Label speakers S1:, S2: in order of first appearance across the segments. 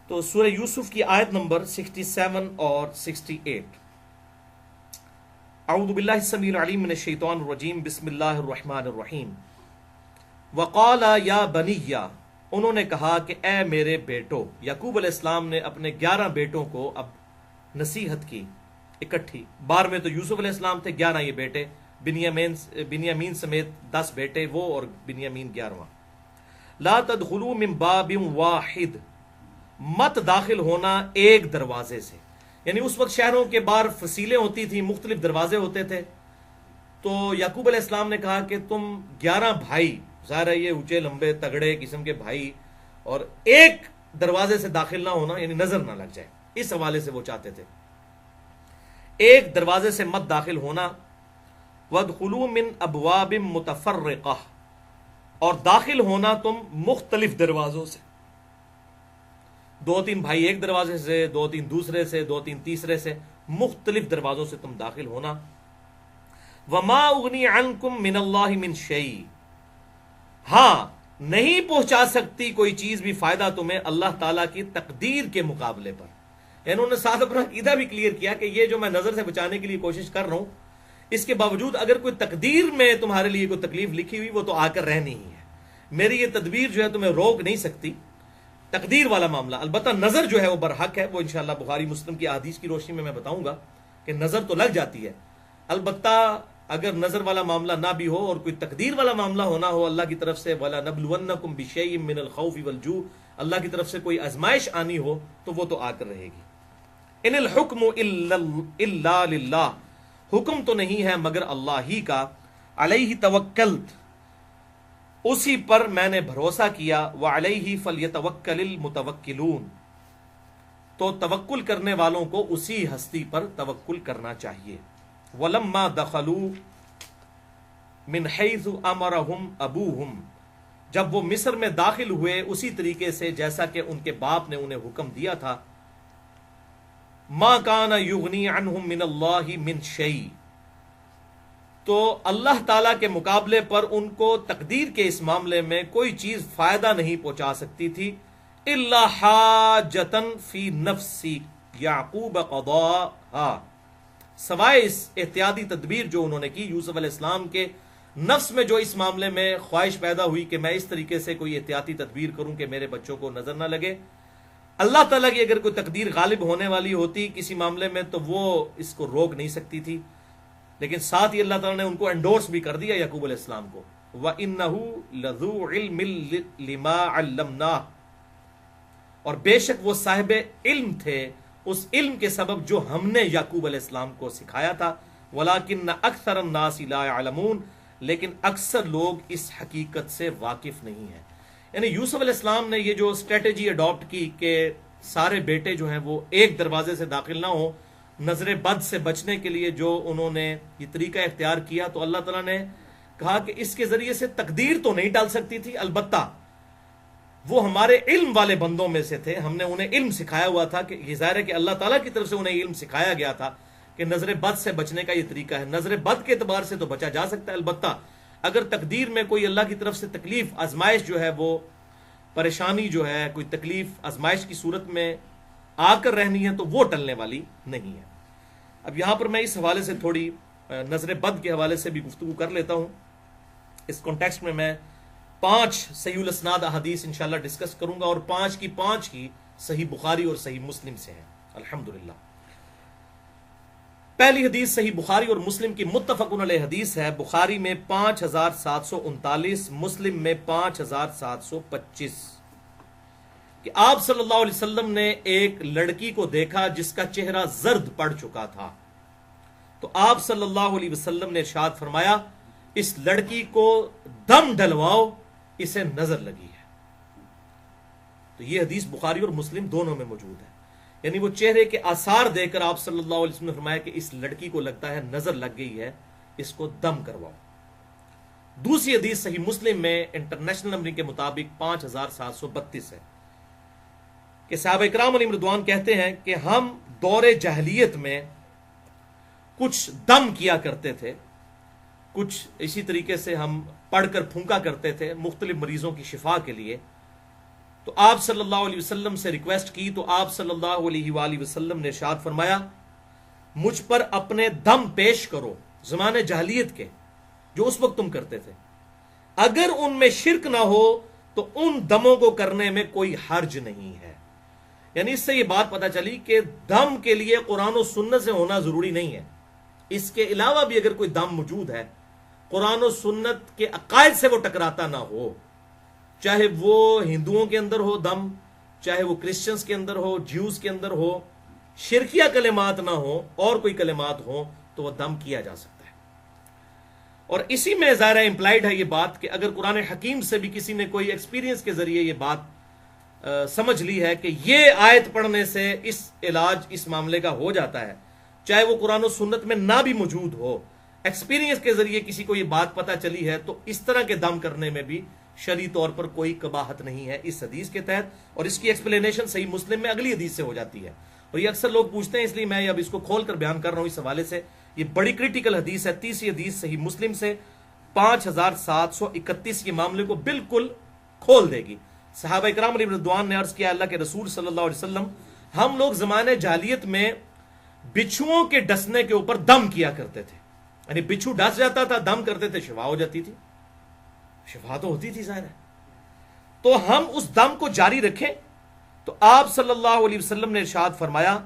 S1: تو سورہ یوسف کی آیت نمبر 67 اور 68. اعوذ باللہ السمیع العلیم من الشیطان الرجیم بسم اللہ الرحمن الرحیم. وقال یا بنی، انہوں نے کہا کہ اے میرے بیٹو. یعقوب علیہ السلام نے اپنے 11 بیٹوں کو اب نصیحت کی اکٹھی. 12 تو یوسف علیہ السلام تھے، 11 یہ بیٹے، بنیامین سمیت 10 بیٹے وہ اور بنیامین 11واں. لا تدخلوا من باب واحد، مت داخل ہونا ایک دروازے سے. یعنی اس وقت شہروں کے باہر فصیلیں ہوتی تھیں، مختلف دروازے ہوتے تھے. تو یعقوب علیہ السلام نے کہا کہ تم 11 بھائی، ظاہر ہے یہ اونچے لمبے تگڑے قسم کے بھائی، اور ایک دروازے سے داخل نہ ہونا، یعنی نظر نہ لگ جائے، اس حوالے سے وہ چاہتے تھے ایک دروازے سے مت داخل ہونا. وَادْخُلُوا مِنْ أَبْوَابٍ مُتَفَرِّقَةٍ، اور داخل ہونا تم مختلف دروازوں سے. 2-3 بھائی ایک دروازے سے، 2-3 دوسرے سے، 2-3 تیسرے سے، مختلف دروازوں سے تم داخل ہونا. وَمَا أُغْنِي عَنْكُمْ مِنَ اللَّهِ مِنْ شَيْءٍ، ہاں نہیں پہنچا سکتی کوئی چیز بھی فائدہ تمہیں اللہ تعالیٰ کی تقدیر کے مقابلے پر. انہوں نے ساتھ اپنا عقیدہ بھی کلیئر کیا کہ یہ جو میں نظر سے بچانے کے لیے کوشش کر رہا ہوں، اس کے باوجود اگر کوئی تقدیر میں تمہارے لیے کوئی تکلیف لکھی ہوئی، وہ تو آ کر رہنی ہی ہے. میری یہ تدبیر جو ہے تمہیں روک نہیں سکتی. تقدیر والا معاملہ، البتہ نظر جو ہے وہ برحق ہے. وہ انشاءاللہ بخاری مسلم کی احادیث کی روشنی میں بتاؤں گا کہ نظر تو لگ جاتی ہے، البتہ اگر نظر والا معاملہ نہ بھی ہو اور کوئی تقدیر والا معاملہ ہونا ہو اللہ کی طرف سے، وَلَنَبْلُوَنَّكُمْ بِشَيْءٍ مِّنَ الْخَوْفِ وَالْجُوعِ، اللہ کی طرف سے کوئی آزمائش آنی ہو تو وہ تو آ کر رہے گی. ان الحکم الا للہ، حکم تو نہیں ہے مگر اللہ ہی کا. علیہ توکلت، اسی پر میں نے بھروسہ کیا. وعلیہ فلیتوکل المتوکلون، تو توکل کرنے والوں کو اسی ہستی پر توکل کرنا چاہیے. ولما دخلوا من حیث امرهم ابوہم، جب وہ مصر میں داخل ہوئے اسی طریقے سے جیسا کہ ان کے باپ نے انہیں حکم دیا تھا. ما کان یغنی عنہم من اللہ من شیء، تو اللہ تعالیٰ کے مقابلے پر ان کو تقدیر کے اس معاملے میں کوئی چیز فائدہ نہیں پہنچا سکتی تھی. الا حاجۃ فی نفس یعقوب قضاها، سوائے اس احتیاطی تدبیر جو انہوں نے کی. یوسف علیہ السلام کے نفس میں جو اس معاملے میں خواہش پیدا ہوئی کہ میں اس طریقے سے کوئی احتیاطی تدبیر کروں کہ میرے بچوں کو نظر نہ لگے. اللہ تعالیٰ کی اگر کوئی تقدیر غالب ہونے والی ہوتی کسی معاملے میں تو وہ اس کو روک نہیں سکتی تھی. لیکن ساتھ ہی اللہ تعالیٰ نے ان کو انڈورس بھی کر دیا یعقوب علیہ السلام کو. وَإِنَّهُ لَذُو عِلْمٍ لِمَا عَلَّمْنَاهُ، اور بے شک وہ صاحب علم تھے اس علم کے سبب جو ہم نے یعقوب علیہ السلام کو سکھایا تھا. وَلَكِنَّ أَكْثَرَ النَّاسِ لَا يَعْلَمُونَ، لیکن اکثر لوگ اس حقیقت سے واقف نہیں ہیں. یعنی یوسف علیہ السلام نے یہ جو اسٹریٹجی اڈاپٹ کی کہ سارے بیٹے جو ہیں وہ ایک دروازے سے داخل نہ ہوں، نظر بد سے بچنے کے لیے جو انہوں نے یہ طریقہ اختیار کیا، تو اللہ تعالیٰ نے کہا کہ اس کے ذریعے سے تقدیر تو نہیں ٹال سکتی تھی، البتہ وہ ہمارے علم والے بندوں میں سے تھے. ہم نے انہیں علم سکھایا ہوا تھا کہ یہ ظاہر ہے کہ اللہ تعالیٰ کی طرف سے انہیں علم سکھایا گیا تھا کہ نظر بد سے بچنے کا یہ طریقہ ہے. نظر بد کے اعتبار سے تو بچا جا سکتا ہے، البتہ اگر تقدیر میں کوئی اللہ کی طرف سے تکلیف، آزمائش جو ہے، وہ پریشانی جو ہے، کوئی تکلیف آزمائش کی صورت میں آ کر رہنی ہے تو وہ ٹلنے والی نہیں ہے. اب یہاں پر میں اس حوالے سے تھوڑی نظر بد کے حوالے سے بھی گفتگو کر لیتا ہوں. اس کانٹیکسٹ میں 5 صحیح الاسناد احادیث انشاءاللہ ڈسکس کروں گا، اور 5 کی 5 ہی صحیح بخاری اور صحیح مسلم سے ہیں الحمدللہ. پہلی حدیث صحیح بخاری اور مسلم کی متفق علیہ حدیث ہے. بخاری میں 5739، مسلم میں 5725، کہ آپ صلی اللہ علیہ وسلم نے ایک لڑکی کو دیکھا جس کا چہرہ زرد پڑ چکا تھا. تو آپ صلی اللہ علیہ وسلم نے ارشاد فرمایا، اس لڑکی کو دم ڈلواؤ، اسے نظر لگی ہے. تو یہ حدیث بخاری اور مسلم دونوں میں موجود ہے. یعنی وہ چہرے کے آثار دے کر آپ صلی اللہ علیہ وسلم نے فرمایا کہ اس لڑکی کو لگتا ہے نظر لگ گئی ہے، اس کو دم کرواؤ. دوسری حدیث صحیح مسلم میں انٹرنیشنل نمبرنگ کے مطابق 5732 ہے کہ صحابہ اکرام علیہم رضوان کہتے ہیں کہ ہم دور جاہلیت میں کچھ دم کیا کرتے تھے، کچھ اسی طریقے سے ہم پڑھ کر پھونکا کرتے تھے مختلف مریضوں کی شفا کے لیے. تو آپ صلی اللہ علیہ وسلم سے ریکویسٹ کی تو آپ صلی اللہ علیہ وآلہ وسلم نے ارشاد فرمایا مجھ پر اپنے دم پیش کرو زمانے جاہلیت کے جو اس وقت تم کرتے تھے، اگر ان میں شرک نہ ہو تو ان دموں کو کرنے میں کوئی حرج نہیں ہے۔ یعنی اس سے یہ بات پتہ چلی کہ دم کے لیے قرآن و سنت سے ہونا ضروری نہیں ہے، اس کے علاوہ بھی اگر کوئی دم موجود ہے قرآن و سنت کے عقائد سے وہ ٹکراتا نہ ہو، چاہے وہ ہندوؤں کے اندر ہو دم، چاہے وہ کرسچنز کے اندر ہو، جیوز کے اندر ہو، شرکیہ کلمات نہ ہو اور کوئی کلمات ہو، تو وہ دم کیا جا سکتا ہے۔ اور اسی میں ظاہر امپلائڈ ہے یہ بات کہ اگر قرآن حکیم سے بھی کسی نے کوئی ایکسپیرینس کے ذریعے یہ بات سمجھ لی ہے کہ یہ آیت پڑھنے سے اس علاج اس معاملے کا ہو جاتا ہے، چاہے وہ قرآن و سنت میں نہ بھی موجود ہو، ایکسپیرینس کے ذریعے کسی کو یہ بات پتہ چلی ہے، تو اس طرح کے دم کرنے میں بھی شرعی طور پر کوئی قباحت نہیں ہے اس حدیث کے تحت، اور اس کی ایکسپلینیشن صحیح مسلم میں اگلی حدیث سے ہو جاتی ہے۔ اور یہ اکثر لوگ پوچھتے ہیں، اس لیے میں اب اس کو کھول کر بیان کر رہا ہوں اس حوالے سے۔ یہ بڑی کریٹیکل حدیث ہے، تیسری حدیث صحیح مسلم سے 5731 یہ معاملے کو بالکل کھول دے گی۔ صحابہ اکرام علیہ رضوان نے عرض کیا اللہ کے رسول صلی اللہ علیہ وسلم، ہم لوگ زمانے جاہلیت میں بچھوؤں کے ڈسنے کے اوپر دم کیا کرتے تھے، یعنی بچھو ڈس جاتا تھا، دم کرتے تھے، شفا ہو جاتی تھی۔ شفا تو ہوتی تھی ظاہر ہے، تو ہم اس دم کو جاری رکھیں۔ تو آپ صلی اللہ علیہ وسلم نے ارشاد فرمایا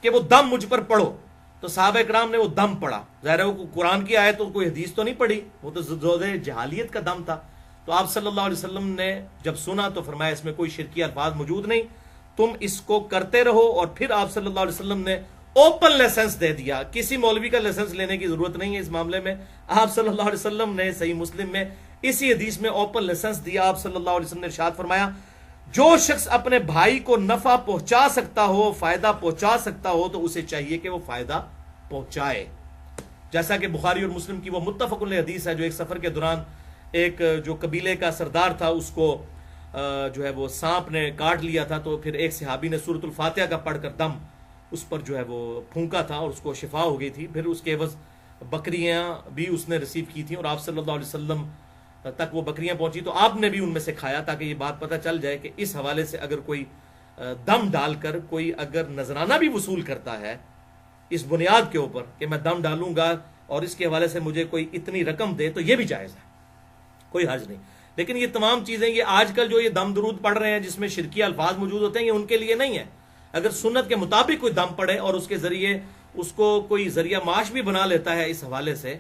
S1: کہ وہ دم مجھ پر پڑھو، تو صحابہ اکرام نے وہ دم پڑھا۔ ظاہر ہے وہ قرآن کی آیت تو کوئی حدیث تو نہیں پڑھی، وہ تو زود جہالیت کا دم تھا۔ تو آپ صلی اللہ علیہ وسلم نے جب سنا تو فرمایا اس میں کوئی شرکی الفاظ موجود نہیں، تم اس کو کرتے رہو۔ اور پھر آپ صلی اللہ علیہ وسلم نے اوپن لائسنس دے دیا، کسی مولوی کا لائسنس لینے کی ضرورت نہیں ہے اس معاملے میں۔ آپ صلی اللہ علیہ وسلم نے صحیح مسلم میں اسی حدیث میں اوپن لائسنس دیا۔ آپ صلی اللہ علیہ وسلم نے ارشاد فرمایا جو شخص اپنے بھائی کو نفع پہنچا سکتا ہو، فائدہ پہنچا سکتا ہو، تو اسے چاہیے کہ وہ فائدہ پہنچائے۔ جیسا کہ بخاری اور مسلم کی وہ متفق علیہ حدیث ہے، جو ایک سفر کے دوران ایک جو قبیلے کا سردار تھا اس کو جو ہے وہ سانپ نے کاٹ لیا تھا، تو پھر ایک صحابی نے سورۃ الفاتحہ کا پڑھ کر دم اس پر جو ہے وہ پھونکا تھا اور اس کو شفا ہو گئی تھی۔ پھر اس کے عوض بکریاں بھی اس نے ریسیو کی تھیں، اور آپ صلی اللہ علیہ وسلم تک وہ بکریاں پہنچی تو آپ نے بھی ان میں سے کھایا، تاکہ یہ بات پتہ چل جائے کہ اس حوالے سے اگر کوئی دم ڈال کر کوئی اگر نذرانہ بھی وصول کرتا ہے اس بنیاد کے اوپر کہ میں دم ڈالوں گا اور اس کے حوالے سے مجھے کوئی اتنی رقم دے، تو یہ بھی جائز ہے، کوئی حرج نہیں۔ لیکن یہ تمام چیزیں یہ آج کل جو یہ دم درود پڑھ رہے ہیں جس میں شرکی الفاظ موجود ہوتے ہیں، یہ ان کے لیے نہیں ہے۔ اگر سنت کے مطابق کوئی دم پڑے اور اس کے ذریعے اس کو کوئی ذریعہ معاش بھی بنا لیتا ہے اس حوالے سے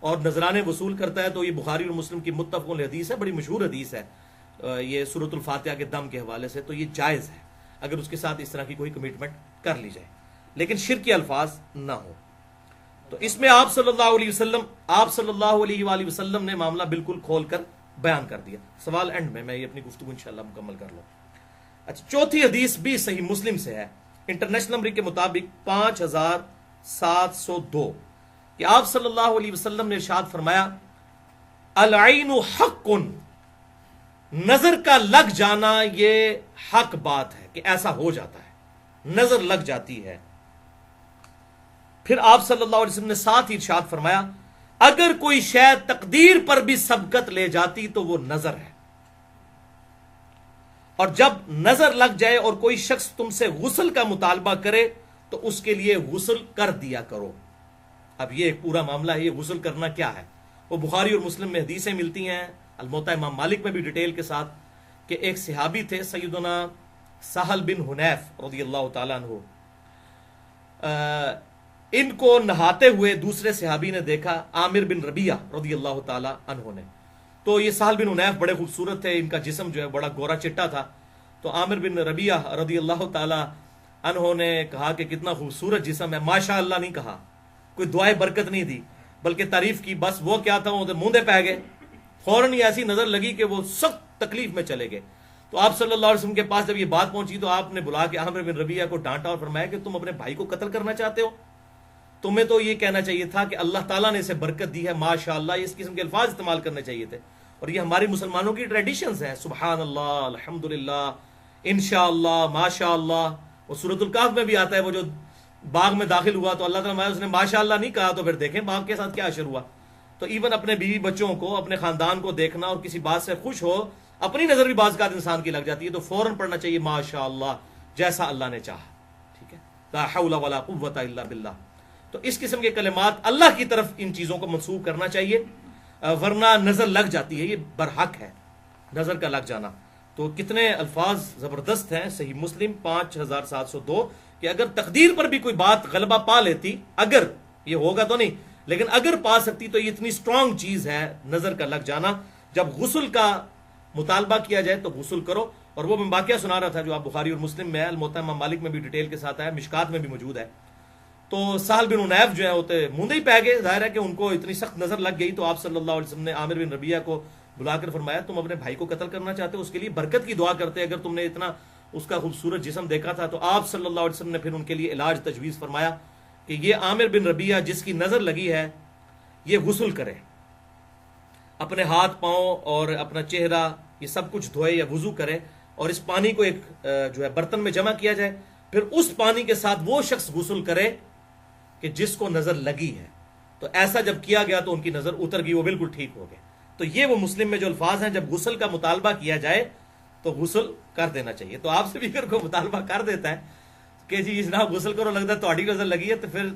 S1: اور نذرانے وصول کرتا ہے، تو یہ بخاری اور مسلم کی متفق علیہ حدیث ہے، بڑی مشہور حدیث ہے یہ سورۃ الفاتحہ کے دم کے حوالے سے، تو یہ جائز ہے اگر اس کے ساتھ اس طرح کی کوئی کمٹمنٹ کر لی جائے، لیکن شرکی الفاظ نہ ہو۔ تو اس میں آپ صلی اللہ علیہ وآلہ وسلم نے معاملہ بالکل کھول کر بیان کر دیا۔ سوال اینڈ میں یہ اپنی گفتگو انشاءاللہ مکمل کر لوں۔ اچھا، چوتھی حدیث بھی صحیح مسلم سے ہے، انٹرنیشنل نمبر کے مطابق 5702، کہ آپ صلی اللہ علیہ وسلم نے ارشاد فرمایا العین حق، نظر کا لگ جانا یہ حق بات ہے کہ ایسا ہو جاتا ہے، نظر لگ جاتی ہے۔ پھر آپ صلی اللہ علیہ وسلم نے ساتھ ہی ارشاد فرمایا اگر کوئی شے تقدیر پر بھی سبقت لے جاتی تو وہ نظر ہے، اور جب نظر لگ جائے اور کوئی شخص تم سے غسل کا مطالبہ کرے تو اس کے لیے غسل کر دیا کرو۔ اب یہ ایک پورا معاملہ ہے، یہ غسل کرنا کیا ہے، وہ بخاری اور مسلم میں حدیثیں ملتی ہیں، الموطا امام مالک میں بھی ڈیٹیل کے ساتھ، کہ ایک صحابی تھے سیدنا سہل بن حنیف رضی اللہ تعالیٰ عنہ، ان کو نہاتے ہوئے دوسرے صحابی نے دیکھا، عامر بن ربیعہ رضی اللہ تعالیٰ عنہ نے۔ تو یہ سہل بن حنیف بڑے خوبصورت تھے، ان کا جسم جو ہے بڑا گورا چٹا تھا، تو عامر بن ربیعہ رضی اللہ تعالیٰ عنہ نے کہا کہ کتنا خوبصورت جسم ہے، ماشاء اللہ نہیں کہا، کوئی دعائے برکت نہیں دی، بلکہ تعریف کی۔ بس وہ کیا تھا، وہ موندے پہ گئے، فوراً ہی ایسی نظر لگی کہ وہ سخت تکلیف میں چلے گئے۔ تو آپ صلی اللہ علیہ وسلم کے پاس جب یہ بات پہنچی تو آپ نے بلا کے عامر بن ربیعہ کو ڈانٹا اور فرمایا کہ تم اپنے بھائی کو قتل کرنا چاہتے ہو، تمہیں تو یہ کہنا چاہیے تھا کہ اللہ تعالیٰ نے اسے برکت دی ہے، ماشاءاللہ، اس قسم کے الفاظ استعمال کرنے چاہیے تھے۔ اور یہ ہماری مسلمانوں کی ٹریڈیشنز ہیں، سبحان اللہ، الحمدللہ، انشاءاللہ، ماشاءاللہ۔ اور سورۃ الکہف میں بھی آتا ہے، وہ جو باغ میں داخل ہوا تو اللہ تعالیٰ اس نے ماشاءاللہ نہیں کہا، تو پھر دیکھیں باغ کے ساتھ کیا اشر ہوا۔ تو ایون اپنے بیوی بچوں کو، اپنے خاندان کو دیکھنا اور کسی بات سے خوش ہو، اپنی نظر بھی بعض اوقات انسان کی لگ جاتی ہے، تو فوراً پڑھنا چاہیے ماشاء اللہ، جیسا اللہ نے چاہا. ٹھیک ہے، لا حول ولا قوت الا باللہ. تو اس قسم کے کلمات اللہ کی طرف ان چیزوں کو منسوب کرنا چاہیے، ورنہ نظر لگ جاتی ہے، یہ برحق ہے نظر کا لگ جانا. تو کتنے الفاظ زبردست ہیں صحیح مسلم 5702 کہ اگر تقدیر پر بھی کوئی بات غلبہ پا لیتی، اگر یہ ہوگا تو نہیں لیکن اگر پا سکتی، تو یہ اتنی سٹرونگ چیز ہے نظر کا لگ جانا. جب غسل کا مطالبہ کیا جائے تو غسل کرو. اور وہ میں واقعہ سنا رہا تھا جو آپ بخاری اور مسلم میں ہے، الموطا امام مالک میں بھی ڈیٹیل کے ساتھ آیا، مشکات میں بھی موجود ہے. تو سہل بن عنیف جو ہے ہوتے موندے ہی پہ گئے، ظاہر ہے کہ ان کو اتنی سخت نظر لگ گئی. تو آپ صلی اللہ علیہ وسلم نے عامر بن ربیعہ کو بلا کر فرمایا تم اپنے بھائی کو قتل کرنا چاہتے ہو، اس کے لیے برکت کی دعا کرتے اگر تم نے اتنا اس کا خوبصورت جسم دیکھا تھا. تو آپ صلی اللہ علیہ وسلم نے پھر ان کے لیے علاج تجویز فرمایا کہ یہ عامر بن ربیعہ جس کی نظر لگی ہے یہ غسل کرے، اپنے ہاتھ پاؤں اور اپنا چہرہ یہ سب کچھ دھوئے یا وضو کرے، اور اس پانی کو ایک جو ہے برتن میں جمع کیا جائے، پھر اس پانی کے ساتھ وہ شخص غسل کرے کہ جس کو نظر لگی ہے. تو ایسا جب کیا گیا تو ان کی نظر اتر گئی، وہ بالکل ٹھیک ہو گئے. تو یہ وہ مسلم میں جو الفاظ ہیں، جب غسل کا مطالبہ کیا جائے تو غسل کر دینا چاہیے. تو آپ سے بھی اگر کوئی مطالبہ کر دیتا ہے کہ جی جناب غسل کرو، لگتا ہے تہاڈی نظر لگی ہے، تو پھر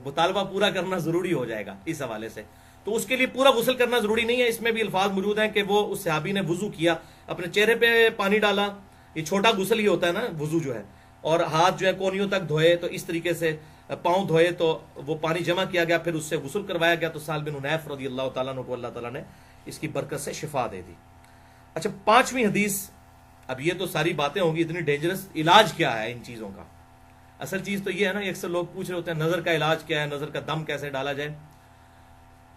S1: مطالبہ پورا کرنا ضروری ہو جائے گا اس حوالے سے. تو اس کے لیے پورا غسل کرنا ضروری نہیں ہے. اس میں بھی الفاظ موجود ہیں کہ وہ اس صحابی نے وضو کیا، اپنے چہرے پہ پانی ڈالا، یہ چھوٹا غسل ہی ہوتا ہے نا وضو جو ہے، اور ہاتھ جو ہے کونیوں تک دھوئے، تو اس طریقے سے پاؤں دھوئے، تو وہ پانی جمع کیا گیا، پھر اس سے غسل کروایا گیا. تو سہل بن عنیف رضی اللہ تعالیٰ عنہ کو اللہ تعالیٰ نے اس کی برکت سے شفا دے دی. اچھا، 5ویں حدیث. اب یہ تو ساری باتیں ہوں گی اتنی ڈینجرس، علاج کیا ہے ان چیزوں کا؟ اصل چیز تو یہ ہے نا، اکثر لوگ پوچھ رہے ہوتے ہیں نظر کا علاج کیا ہے، نظر کا دم کیسے ڈالا جائے.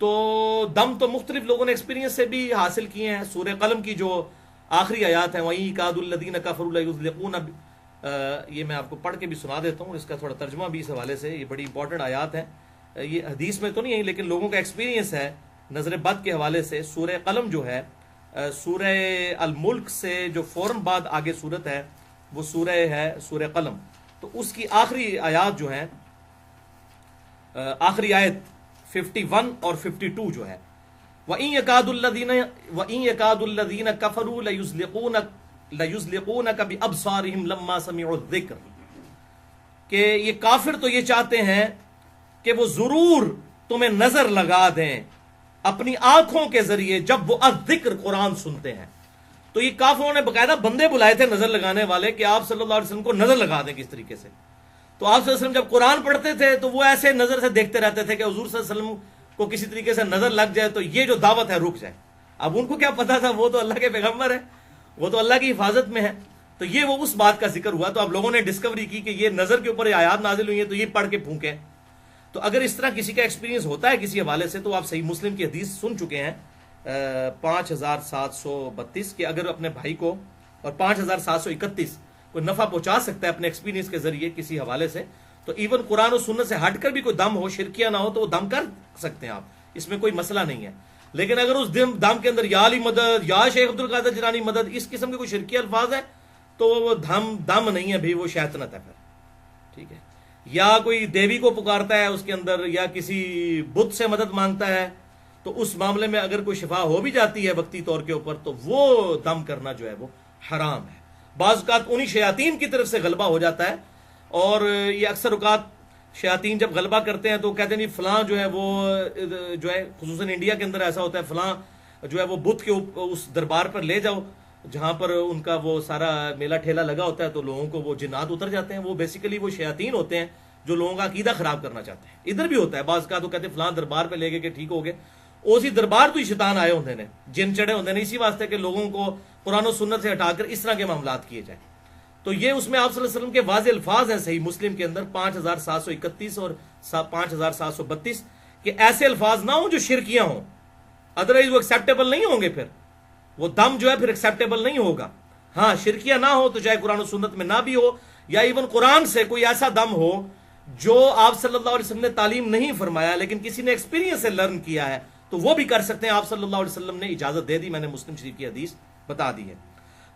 S1: تو دم تو مختلف لوگوں نے ایکسپیرینس سے بھی حاصل کیے ہیں. سورہ قلم کی جو آخری آیات ہیں، وَإِن يَكَادُ الَّذِينَ كَفَرُوا لَيُزْلِقُونَ، یہ میں آپ کو پڑھ کے بھی سنا دیتا ہوں، اس کا تھوڑا ترجمہ بھی اس حوالے سے، یہ بڑی امپورٹنٹ آیات ہیں. یہ حدیث میں تو نہیں ہے لیکن لوگوں کا ایکسپیرینس ہے نظر بد کے حوالے سے. سورہ قلم جو ہے، سورہ الملک سے جو فوراً بعد آگے صورت ہے وہ سورہ ہے سورہ قلم. تو اس کی آخری آیات جو ہیں، آخری آیت 51 اور 52 جو ہے، وَإِن يَكَادُ الَّذِينَ كَفَرُوا لَيُزْلِقُونَكَ بِأَبْصَارِهِمْ لَمَّا سَمِعُوا الذِّكْرَ، کہ یہ کافر تو یہ چاہتے ہیں کہ وہ ضرور تمہیں نظر لگا دیں اپنی آنکھوں کے ذریعے جب وہ الذکر قرآن سنتے ہیں. تو یہ کافروں نے باقاعدہ بندے بلائے تھے نظر لگانے والے کہ آپ صلی اللہ علیہ وسلم کو نظر لگا دیں کس طریقے سے. تو آپ صلی اللہ علیہ وسلم جب قرآن پڑھتے تھے تو وہ ایسے نظر سے دیکھتے رہتے تھے کہ حضور صلی اللہ علیہ وسلم کو کسی طریقے سے نظر لگ جائے تو یہ جو دعوت ہے رک جائے. اب ان کو کیا پتا تھا، وہ تو اللہ کے پیغمبر ہے، وہ تو اللہ کی حفاظت میں ہے. تو یہ وہ اس بات کا ذکر ہوا. تو اب لوگوں نے ڈسکوری کی کہ یہ نظر کے اوپر یہ آیات نازل ہوئی ہیں تو یہ پڑھ کے پھونکیں. تو اگر اس طرح کسی کا ایکسپیرینس ہوتا ہے کسی حوالے سے، تو آپ صحیح مسلم کی حدیث سن چکے ہیں 5732 کہ اگر اپنے بھائی کو، اور 5731 کوئی نفع پہنچا سکتا ہے اپنے ایکسپیرینس کے ذریعے کسی حوالے سے، تو ایون قرآن و سنت سے ہٹ کر بھی کوئی دم ہو، شرکیہ نہ ہو، تو وہ دم کر سکتے ہیں آپ، اس میں کوئی مسئلہ نہیں ہے. لیکن اگر اس دم کے اندر یا علی مدد، یا شیخ عبد القادر جیلانی مدد، اس قسم کے کوئی شرکیہ الفاظ ہے تو وہ دم نہیں ہے بھی، وہ شیطنت ہے پھر. ٹھیک ہے، یا کوئی دیوی کو پکارتا ہے اس کے اندر، یا کسی بت سے مدد مانگتا ہے، تو اس معاملے میں اگر کوئی شفا ہو بھی جاتی ہے وقتی طور کے اوپر، تو وہ دم کرنا جو ہے وہ حرام ہے. بعض اوقات انہی شیاطین کی طرف سے غلبہ ہو جاتا ہے، اور یہ اکثر اوقات شیاطین جب غلبہ کرتے ہیں تو کہتے ہیں فلاں جو ہے وہ جو ہے، خصوصاً انڈیا کے اندر ایسا ہوتا ہے، فلاں جو ہے وہ بت کے اس دربار پر لے جاؤ جہاں پر ان کا وہ سارا میلہ ٹھیلا لگا ہوتا ہے، تو لوگوں کو وہ جنات اتر جاتے ہیں. وہ بیسیکلی وہ شیاطین ہوتے ہیں جو لوگوں کا عقیدہ خراب کرنا چاہتے ہیں. ادھر بھی ہوتا ہے بعض کا، تو کہتے ہیں فلاں دربار پہ لے گئے کہ ٹھیک ہو گئے، اسی دربار تو ہی شیطان آئے ہوتے ہیں، جن چڑھے ہوتے ہیں، اسی واسطے کہ لوگوں کو قرآن و سنت سے ہٹا کر اس طرح کے معاملات کیے جائیں. تو یہ اس میں آپ صلی اللہ علیہ وسلم کے واضح الفاظ ہیں صحیح مسلم کے اندر 5731 اور 5732 کہ ایسے الفاظ نہ ہوں جو شرکیاں ہوں، ادروائز وہ ایکسیپٹیبل نہیں ہوں گے، پھر وہ دم جو ہے پھر ایکسیپٹیبل نہیں ہوگا. ہاں شرکیاں نہ ہو تو چاہے قرآن و سنت میں نہ بھی ہو، یا ایون قرآن سے کوئی ایسا دم ہو جو آپ صلی اللہ علیہ وسلم نے تعلیم نہیں فرمایا لیکن کسی نے ایکسپیرینس سے لرن کیا ہے، تو وہ بھی کر سکتے ہیں. آپ صلی اللہ علیہ وسلم نے اجازت دے دی، میں نے مسلم شریف کی حدیث بتا دی ہے.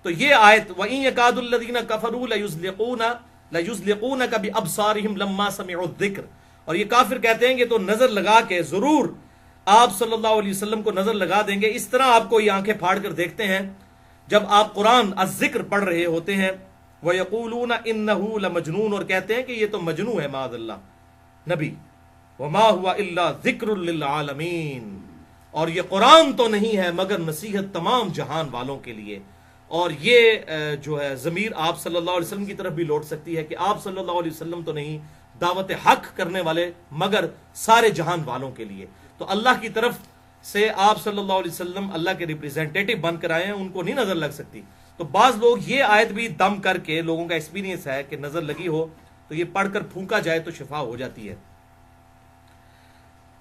S1: تو یہ آیت وَإِن يَكَادُ الَّذِينَ كَفَرُوا لَيُزْلِقُونَكَ بِأَبْصَارِهِمْ لَمَّا سَمِعُوا الذِّكْرَ، اور یہ کافر کہتے ہیں کہ تو نظر لگا کے ضرور آپ صلی اللہ علیہ وسلم کو نظر لگا دیں گے. اس طرح آپ کو یہ آنکھیں پھاڑ کر دیکھتے ہیں جب آپ قرآن الذکر پڑھ رہے ہوتے ہیں، وَيَقُولُونَ إِنَّهُ لَمَجْنُونَ، اور کہتے ہیں کہ یہ تو مجنون ہے معاذ اللہ نبی، وَمَا هُوَ إِلَّا ذِكْرٌ لِّلْعَالَمِينَ، اور یہ قرآن تو نہیں ہے مگر نصیحت تمام جہان والوں کے لیے. اور یہ جو ہے ضمیر آپ صلی اللہ علیہ وسلم کی طرف بھی لوٹ سکتی ہے کہ آپ صلی اللہ علیہ وسلم تو نہیں دعوت حق کرنے والے مگر سارے جہان والوں کے لیے. تو اللہ کی طرف سے آپ صلی اللہ علیہ وسلم اللہ کے ریپریزنٹیٹو بن کر آئے ہیں، ان کو نہیں نظر لگ سکتی. تو بعض لوگ یہ آیت بھی دم کر کے، لوگوں کا ایکسپیرینس ہے کہ نظر لگی ہو تو یہ پڑھ کر پھونکا جائے تو شفا ہو جاتی ہے.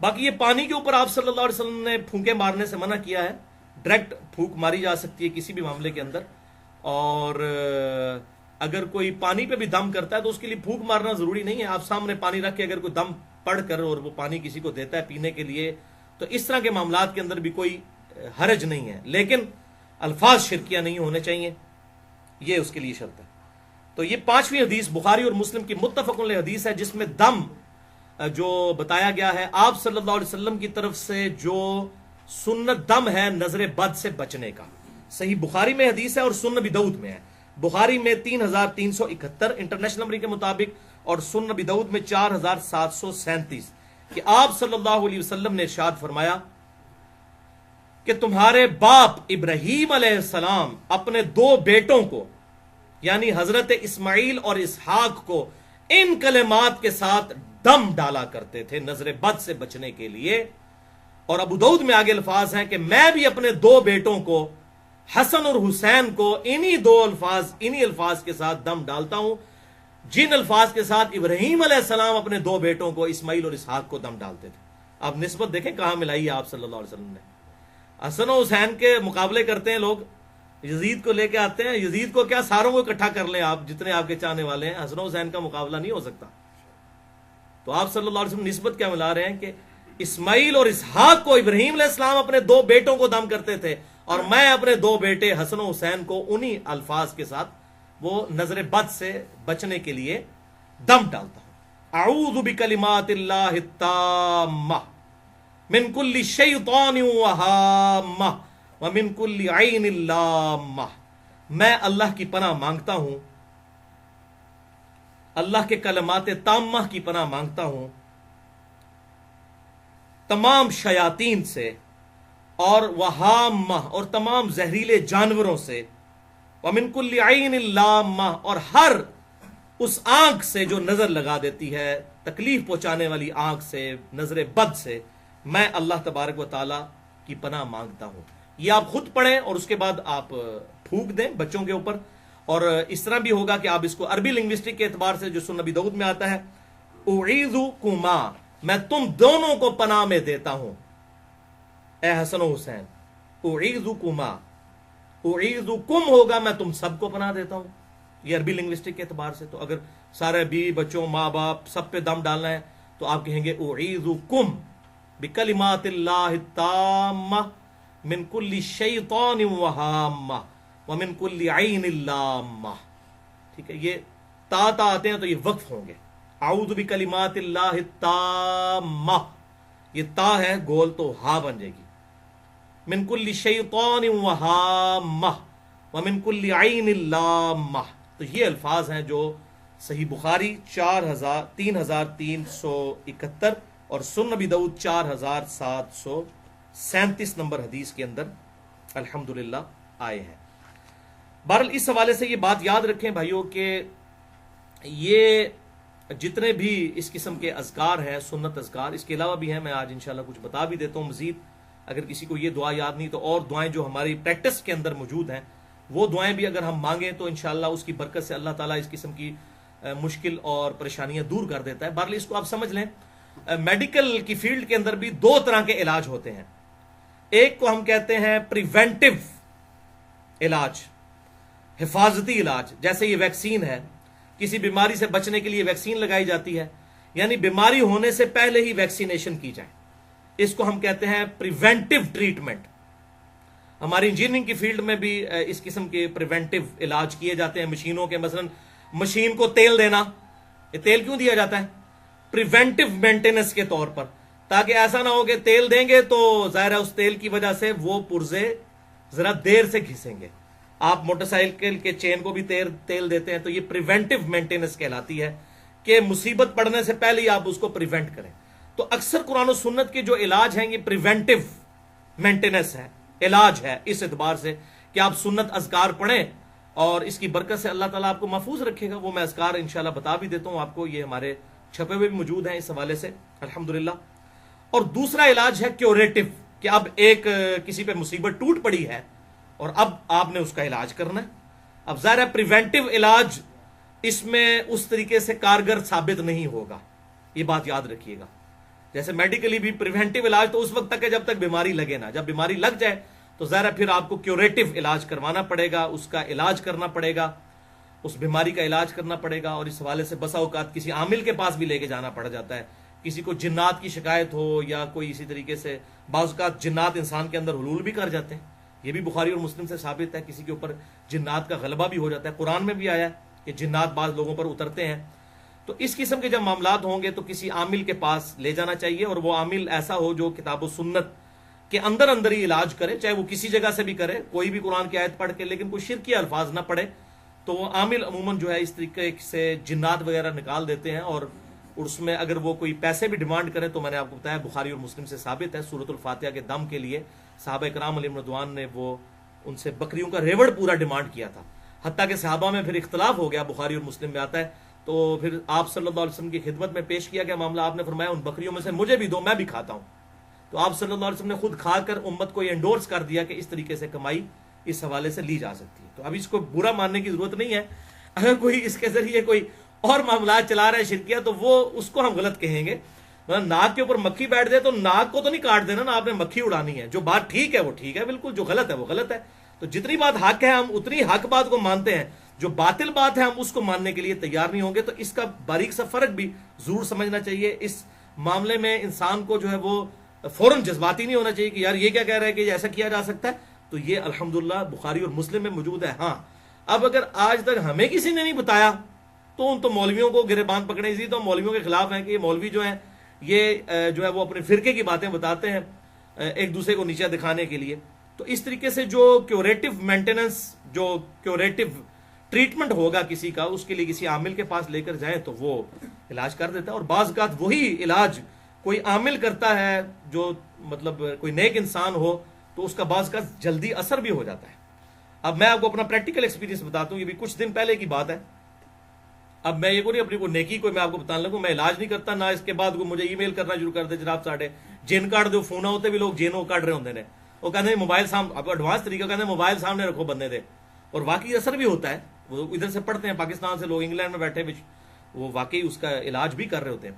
S1: باقی یہ پانی کے اوپر آپ صلی اللہ علیہ وسلم نے پھونکے مارنے سے منع کیا ہے. ڈائریکٹ پھونک ماری جا سکتی ہے کسی بھی معاملے کے اندر، اور اگر کوئی پانی پہ بھی دم کرتا ہے تو اس کے لیے پھونک مارنا ضروری نہیں ہے. آپ سامنے پانی رکھ کے اگر کوئی دم پڑھ کر اور وہ پانی کسی کو دیتا ہے پینے کے لیے تو اس طرح کے معاملات کے اندر بھی کوئی حرج نہیں ہے، لیکن الفاظ شرکیہ نہیں ہونے چاہیے، یہ اس کے لیے شرط ہے. تو یہ 5ویں حدیث بخاری اور مسلم کی متفق علیہ حدیث ہے، جس میں دم جو بتایا گیا ہے آپ صلی اللہ علیہ وسلم کی طرف سے جو سنت دم ہے نظر بد سے بچنے کا. صحیح بخاری میں حدیث ہے اور سنن ابی داؤد میں ہے. بخاری میں 3371 انٹرنیشنل نمبر کے مطابق اور سنن ابی داؤد میں 4737 کہ آپ صلی اللہ علیہ وسلم نے ارشاد فرمایا کہ تمہارے باپ ابراہیم علیہ السلام اپنے 2 بیٹوں کو یعنی حضرت اسماعیل اور اسحاق کو ان کلمات کے ساتھ دم ڈالا کرتے تھے نظر بد سے بچنے کے لیے. اور ابو داؤد میں آگے الفاظ ہیں کہ میں بھی اپنے 2 بیٹوں کو حسن اور حسین کو انہی الفاظ کے ساتھ دم ڈالتا ہوں جن الفاظ کے ساتھ ابراہیم علیہ السلام اپنے 2 بیٹوں کو اسماعیل اور اسحاق کو دم ڈالتے تھے. آپ نسبت دیکھیں کہاں ملائی ہے آپ صلی اللہ علیہ وسلم نے. حسن و حسین کے مقابلے کرتے ہیں لوگ، یزید کو لے کے آتے ہیں. یزید کو کیا، ساروں کو اکٹھا کر لیں آپ جتنے آپ کے چاہنے والے ہیں، حسن و حسین کا مقابلہ نہیں ہو سکتا. تو آپ صلی اللہ علیہ وسلم نسبت کیا ملا رہے ہیں کہ اسماعیل اور اسحاق کو ابراہیم علیہ السلام اپنے 2 بیٹوں کو دم کرتے تھے اور میں اپنے 2 بیٹے حسن و حسین کو انہی الفاظ کے ساتھ وہ نظر بد سے بچنے کے لیے دم ڈالتا ہوں. اعوذ بکلمات اللہ التامہ من کل شیطان وہامہ ومن کل عین لامہ. میں اللہ کی پناہ مانگتا ہوں، اللہ کے کلمات تامہ کی پناہ مانگتا ہوں تمام شیاطین سے اور وہامہ اور تمام زہریلے جانوروں سے، ومن کل عین لامہ اور ہر اس آنکھ سے جو نظر لگا دیتی ہے، تکلیف پہنچانے والی آنکھ سے، نظر بد سے میں اللہ تبارک و تعالی کی پناہ مانگتا ہوں. یہ آپ خود پڑھیں اور اس کے بعد آپ پھونک دیں بچوں کے اوپر. اور اس طرح بھی ہوگا کہ آپ اس کو عربی لنگوسٹک کے اعتبار سے جو سنن ابی داؤد میں آتا ہے، اعیذکما، میں تم دونوں کو پناہ میں دیتا ہوں اے حسن و حسین. اعیذکما، اعیذکم ہوگا میں تم سب کو پناہ دیتا ہوں، یہ عربی لنگوسٹک کے اعتبار سے. تو اگر سارے بیوی بچوں ماں باپ سب پہ دم ڈالنا ہے تو آپ کہیں گے اعیذکم بکلمات اللہ التامہ من کل شیطان وہامہ ومن کل عین لامہ. ٹھیک ہے، یہ تا آتے ہیں تو یہ وقف ہوں گے. اعوذ بکلمات اللہ التامہ، یہ تا ہے گول تو ہا بن جائے گی. من کل شیطان وہامہ ومن کل عین لامہ. تو یہ الفاظ ہیں جو صحیح بخاری 3371 اور سنن ابی داؤد 4737 نمبر حدیث کے اندر الحمدللہ آئے ہیں. بہرحال اس حوالے سے یہ بات یاد رکھیں بھائیوں کہ یہ جتنے بھی اس قسم کے اذکار ہیں، سنت اذکار، اس کے علاوہ بھی ہیں، میں آج انشاءاللہ کچھ بتا بھی دیتا ہوں مزید. اگر کسی کو یہ دعا یاد نہیں تو اور دعائیں جو ہماری پریکٹس کے اندر موجود ہیں وہ دعائیں بھی اگر ہم مانگیں تو انشاءاللہ اس کی برکت سے اللہ تعالیٰ اس قسم کی مشکل اور پریشانیاں دور کر دیتا ہے. بہرحال اس کو آپ سمجھ لیں، میڈیکل کی فیلڈ کے اندر بھی 2 طرح کے علاج ہوتے ہیں. ایک کو ہم کہتے ہیں پریونٹیو علاج، حفاظتی علاج، جیسے یہ ویکسین ہے، کسی بیماری سے بچنے کے لیے ویکسین لگائی جاتی ہے، یعنی بیماری ہونے سے پہلے ہی ویکسینیشن کی جائے، اس کو ہم کہتے ہیں پریونٹیو ٹریٹمنٹ. ہماری انجینئرنگ کی فیلڈ میں بھی اس قسم کے پریونٹیو علاج کیے جاتے ہیں مشینوں کے. مثلا مشین کو تیل دینا، یہ تیل کیوں دیا جاتا ہے؟ پریونٹیو مینٹیننس کے طور پر، تاکہ ایسا نہ ہو کہ تیل دیں گے تو ظاہر ہے اس تیل کی وجہ سے وہ پرزے ذرا دیر سے گھسیں گے. آپ موٹر سائیکل کے چین کو بھی تیل دیتے ہیں، تو یہ پریونٹیو مینٹیننس کہلاتی ہے کہ مصیبت پڑنے سے پہلے ہی آپ اس کو پریونٹ کریں۔ تو اکثر قرآن و سنت کے جو علاج ہیں یہ پریونٹیو مینٹیننس ہے، علاج ہے، اس اعتبار سے کہ آپ سنت اذکار پڑھیں اور اس کی برکت سے اللہ تعالیٰ آپ کو محفوظ رکھے گا۔ وہ میں اذکار انشاءاللہ بتا بھی دیتا ہوں آپ کو، یہ ہمارے چھپے ہوئے بھی موجود ہیں اس حوالے سے الحمدللہ۔ اور دوسرا علاج ہے کیوریٹو، کہ اب ایک کسی پہ مصیبت ٹوٹ پڑی ہے اور اب آپ نے اس کا علاج کرنا ہے۔ اب ظاہر ہے پریونٹیو علاج اس میں اس طریقے سے کارگر ثابت نہیں ہوگا، یہ بات یاد رکھیے گا۔ جیسے میڈیکلی بھی پریونٹیو علاج تو اس وقت تک ہے جب تک بیماری لگے نا، جب بیماری لگ جائے تو ظاہر ہے پھر آپ کو کیوریٹو علاج کروانا پڑے گا، اس کا علاج کرنا پڑے گا، اس بیماری کا علاج کرنا پڑے گا۔ اور اس حوالے سے بسا اوقات کسی عامل کے پاس بھی لے کے جانا پڑ جاتا ہے، کسی کو جنات کی شکایت ہو یا کوئی اسی طریقے سے، بعض اوقات جنات انسان کے اندر حلول بھی کر جاتے ہیں، یہ بھی بخاری اور مسلم سے ثابت ہے، کسی کے اوپر جنات کا غلبہ بھی ہو جاتا ہے، قرآن میں بھی آیا ہے کہ جنات بعض لوگوں پر اترتے ہیں۔ تو اس قسم کے جب معاملات ہوں گے تو کسی عامل کے پاس لے جانا چاہیے، اور وہ عامل ایسا ہو جو کتاب و سنت کے اندر ہی علاج کرے، چاہے وہ کسی جگہ سے بھی کرے، کوئی بھی قرآن کی آیت پڑھ کے، لیکن کوئی شرکی الفاظ نہ پڑھے۔ تو وہ عامل عموماً جو ہے اس طریقے سے جنات وغیرہ نکال دیتے ہیں، اور اس میں اگر وہ کوئی پیسے بھی ڈیمانڈ کریں تو میں نے آپ کو بتایا بخاری اور مسلم سے ثابت ہے، سورۃ الفاتحہ کے دم کے لیے صحابہ کرام علیہم رضوان نے وہ ان سے بکریوں کا ریوڑ پورا ڈیمانڈ کیا تھا، حتیٰ کہ صحابہ میں پھر اختلاف ہو گیا، بخاری اور مسلم میں آتا ہے۔ تو پھر آپ صلی اللہ علیہ وسلم کی خدمت میں پیش کیا گیا معاملہ، آپ نے فرمایا ان بکریوں میں سے مجھے بھی دو، میں بھی کھاتا ہوں۔ تو آپ صلی اللہ علیہ وسلم نے خود کھا کر امت کو یہ انڈورس کر دیا کہ اس طریقے سے کمائی اس حوالے سے لی جا سکتی ہے۔ تو اب اس کو برا ماننے کی ضرورت نہیں ہے، اگر کوئی اس کے ذریعے کوئی اور معاملات چلا رہا ہے شرکیہ تو وہ اس کو ہم غلط کہیں گے۔ مطلب ناک کے اوپر مکھی بیٹھ جائے تو ناک کو تو نہیں کاٹ دینا نا، آپ نے مکھی اڑانی ہے۔ جو بات ٹھیک ہے وہ ٹھیک ہے بالکل، جو غلط ہے وہ غلط ہے۔ تو جتنی بات حق ہے ہم اتنی حق بات کو مانتے ہیں، جو باطل بات ہے ہم اس کو ماننے کے لیے تیار نہیں ہوں گے۔ تو اس کا باریک سا فرق بھی ضرور سمجھنا چاہیے۔ اس معاملے میں انسان کو جو ہے وہ فوراً جذباتی نہیں ہونا چاہیے کہ یار یہ کیا کہہ رہا ہے کہ ایسا کیا جا سکتا ہے۔ تو یہ الحمدللہ بخاری اور مسلم میں موجود ہے۔ ہاں اب اگر آج تک ہمیں کسی نے نہیں بتایا تو ان تو مولویوں کو گریبان پکڑے، اسی تو مولویوں کے خلاف ہیں کہ یہ مولوی جو ہیں یہ جو ہے وہ اپنے فرقے کی باتیں بتاتے ہیں ایک دوسرے کو نیچا دکھانے کے لیے۔ تو اس طریقے سے جو کیوریٹو مینٹیننس، جو کیوریٹو ٹریٹمنٹ ہوگا کسی کا، اس کے لیے کسی عامل کے پاس لے کر جائیں تو وہ علاج کر دیتا ہے۔ اور بعض اوقات وہی علاج کوئی عامل کرتا ہے جو مطلب کوئی نیک انسان ہو تو اس کا بعض اوقات جلدی اثر بھی ہو جاتا ہے۔ اب میں آپ کو اپنا پریکٹیکل ایکسپیرینس بتاتا ہوں، یہ بھی کچھ دن پہلے کی بات ہے۔ اب میں یہ کو نہیں اپنی کوئی نیکی کوئی میں آپ کو بتانے لگوں، میں علاج نہیں کرتا، نہ اس کے بعد کوئی مجھے ای میل کرنا شروع کر دے جناب ساڈے جن کارڈ دو فون ہوتے بھی لوگ جینوں کاٹ رہے ہوتے ہیں، وہ کہتے ہیں موبائل سامنے، آپ ایڈوانس طریقہ کہتے ہیں موبائل سامنے رکھو بندے دے، اور واقعی اثر بھی ہوتا ہے۔ وہ ادھر سے پڑھتے ہیں پاکستان سے لوگ انگلینڈ میں بیٹھے وہ واقعی اس کا علاج بھی کر رہے ہوتے ہیں۔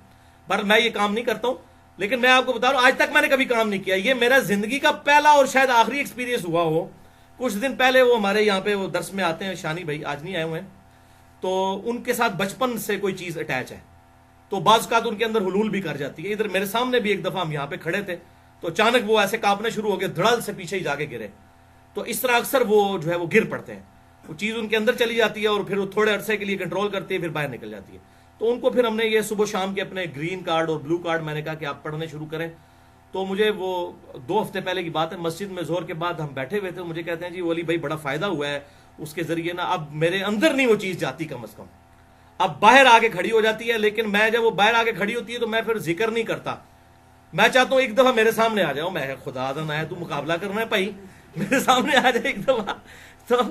S1: پر میں یہ کام نہیں کرتا ہوں، لیکن میں آپ کو بتا رہا ہوں آج تک میں نے کبھی کام نہیں کیا، یہ میرا زندگی کا پہلا اور شاید آخری ایکسپیرینس ہوا ہو۔ کچھ دن پہلے وہ ہمارے یہاں پہ وہ درس میں آتے ہیں، شانی بھائی آج نہیں آئے ہوئے ہیں، تو ان کے ساتھ بچپن سے کوئی چیز اٹیچ ہے، تو بعض اوقات ان کے اندر حلول بھی کر جاتی ہے۔ ادھر میرے سامنے بھی ایک دفعہ ہم یہاں پہ کھڑے تھے تو اچانک وہ ایسے کانپنے شروع ہو گئے، دھڑل سے پیچھے ہی جا کے گرے۔ تو اس طرح اکثر وہ جو ہے وہ گر پڑتے ہیں، وہ چیز ان کے اندر چلی جاتی ہے اور پھر وہ تھوڑے عرصے کے لیے کنٹرول کرتی ہے، پھر باہر نکل جاتی ہے۔ تو ان کو پھر ہم نے یہ صبح شام کے اپنے گرین کارڈ اور بلو کارڈ میں نے کہا کہ آپ پڑھنے شروع کریں۔ تو مجھے وہ 2 ہفتے پہلے کی بات ہے، مسجد میں ظہر کے بعد ہم بیٹھے ہوئے تھے، مجھے کہتے ہیں جی ولی بھائی بڑا فائدہ ہوا ہے اس کے ذریعے نا، اب میرے اندر نہیں وہ چیز جاتی کم از کم، اب باہر آ کے کھڑی ہو جاتی ہے، لیکن میں جب وہ باہر آ کے کھڑی ہوتی ہے تو میں پھر ذکر نہیں کرتا، میں چاہتا ہوں ایک دفعہ میرے سامنے آ جاؤ، میں خدا دن آیا تو مقابلہ کرنا ہے بھائی، میرے سامنے آ جائے ایک دفعہ۔ تو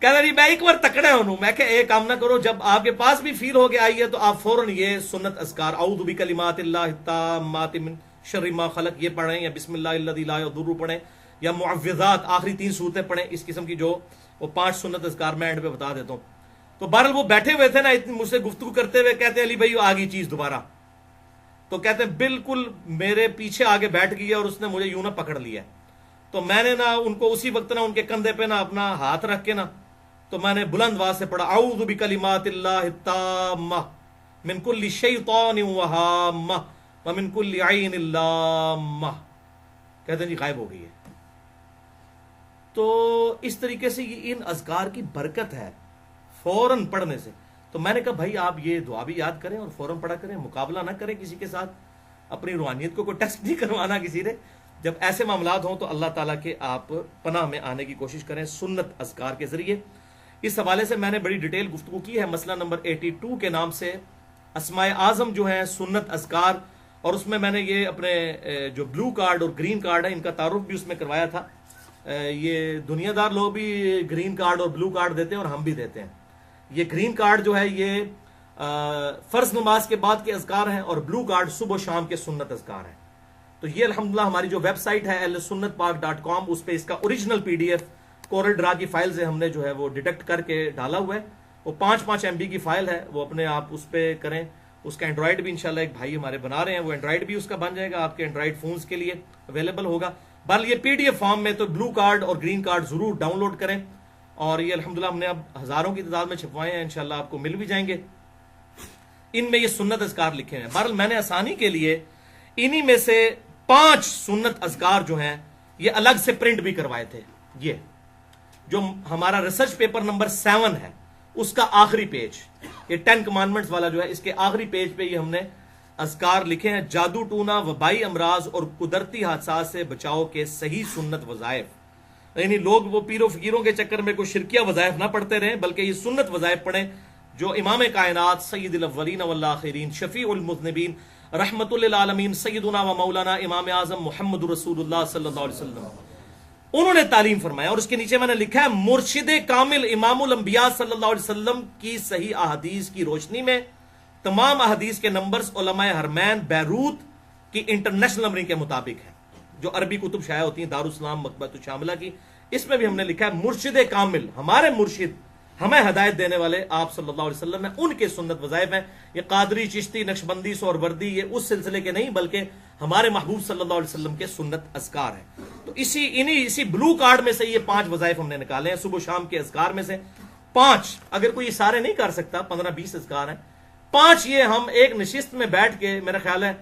S1: کہتا جی میں ایک بار تکڑے ہوں، میں کہ ایک کام نہ کرو، جب آپ کے پاس بھی فیل ہو کے آئی ہے تو آپ فوراً یہ سنت اذکار اعوذ بکلمات اللہ التامات من شر ما خلق یہ پڑھیں، یا بسم اللہ الذی لا یضر پڑھیں، یا معوذات آخری 3 صورتیں پڑھیں، اس قسم کی جو وہ 5 سنت اذکار میں اینڈ پہ بتا دیتا ہوں۔ تو بہرحال وہ بیٹھے ہوئے تھے نا، مجھ سے گفتگو کرتے ہوئے کہتے ہیں علی بھائی آ گئی چیز دوبارہ، تو کہتے ہیں بالکل میرے پیچھے آگے بیٹھ گئی اور اس نے مجھے یوں نہ پکڑ لیا، تو میں نے نا ان کو اسی وقت نا ان کے کندھے پہ نا اپنا ہاتھ رکھ کے نا، تو میں نے بلند آواز سے پڑھا اعوذ بکلمات اللہ التامہ من کل شیطان وہامہ ومن کل عین لامہ، کہتے ہیں جی غائب ہو گئی ہے۔ تو اس طریقے سے یہ ان اذکار کی برکت ہے فوراً پڑھنے سے۔ تو میں نے کہا بھائی آپ یہ دعا بھی یاد کریں اور فوراً پڑھا کریں، مقابلہ نہ کریں کسی کے ساتھ، اپنی روحانیت کو کوئی ٹیسٹ نہیں کروانا کسی نے، جب ایسے معاملات ہوں تو اللہ تعالیٰ کے آپ پناہ میں آنے کی کوشش کریں سنت اذکار کے ذریعے. اس حوالے سے میں نے بڑی ڈیٹیل گفتگو کی ہے مسئلہ نمبر 82 کے نام سے اسماء اعظم جو ہیں سنت اذکار, اور اس میں میں نے یہ اپنے جو بلو کارڈ اور گرین کارڈ ہے ان کا تعارف بھی اس میں کروایا تھا. یہ دنیا دار لوگ بھی گرین کارڈ اور بلو کارڈ دیتے ہیں اور ہم بھی دیتے ہیں. یہ گرین کارڈ جو ہے یہ فرض نماز کے بعد کے اذکار ہیں, اور بلو کارڈ صبح و شام کے سنت اذکار ہیں. تو یہ الحمدللہ ہماری جو ویب سائٹ ہے ahlsunnatpark.com, اس پہ اس کا اوریجنل PDF کورل ڈرا کی فائل سے ہم نے جو ہے وہ ڈیٹیکٹ کر کے ڈالا ہوا ہے. وہ 5 MB کی فائل ہے, وہ اپنے آپ اس پہ کریں. اس کا اینڈرائڈ بھی انشاءاللہ ایک بھائی ہمارے بنا رہے ہیں, وہ اینڈرائڈ بھی اس کا بن جائے گا, آپ کے اینڈرائڈ فونز کے لیے اویلیبل ہوگا. بل یہ PDF فارم میں تو بلو کارڈ اور گرین کارڈ ضرور ڈاؤن لوڈ کریں, اور یہ الحمدللہ ہم نے اب ہزاروں کی تعداد میں چھپوائے ہیں, انشاءاللہ آپ کو مل بھی جائیں گے. ان میں یہ سنت اذکار لکھے ہیں. بہرحال میں نے آسانی کے لیے انہی میں سے 5 سنت اذکار جو ہیں یہ الگ سے پرنٹ بھی کروائے تھے. یہ جو ہمارا ریسرچ پیپر نمبر 7 ہے اس کا آخری پیج, یہ 10 کمانڈمنٹس والا جو ہے, اس کے آخری پیج پہ یہ ہم نے اذکار لکھے ہیں. جادو ٹونا, وبائی امراض اور قدرتی حادثات سے بچاؤ کے صحیح سنت وظائف. یعنی لوگ وہ پیر و فقیروں کے چکر میں کوئی شرکیہ وظائف نہ پڑھتے رہیں, بلکہ یہ سنت وظائف پڑھیں جو امام کائنات سید الاولین والآخرین شفیع المذنبین رحمت للعالمین سیدنا و مولانا امام اعظم محمد رسول اللہ صلی اللہ علیہ وسلم انہوں نے تعلیم فرمایا. اور اس کے نیچے میں نے لکھا ہے مرشد کامل امام الانبیاء صلی اللہ علیہ وسلم کی صحیح احادیث کی روشنی میں تمام احادیث کے نمبرز علماء حرمین بیروت کی انٹرنیشنل نمبرنگ کے مطابق ہیں, جو عربی کتب شائع ہوتی ہیں دارالسلام مکتبۃ الشاملہ کی. اس میں بھی ہم نے لکھا ہے مرشد کامل, ہمارے مرشد ہمیں ہدایت دینے والے آپ صلی اللہ علیہ وسلم ہیں, ان کے سنت وظائف ہیں. یہ قادری, چشتی, نقشبندی, سہروردی یہ اس سلسلے کے نہیں بلکہ ہمارے محبوب صلی اللہ علیہ وسلم کے سنت اذکار ہیں. تو اسی بلو کارڈ میں سے یہ 5 وظائف ہم نے نکالے ہیں صبح و شام کے اذکار میں سے 5. اگر کوئی یہ سارے نہیں کر سکتا, 15-20 اذکار ہیں, 5 یہ ہم ایک نشست میں بیٹھ کے میرا خیال ہے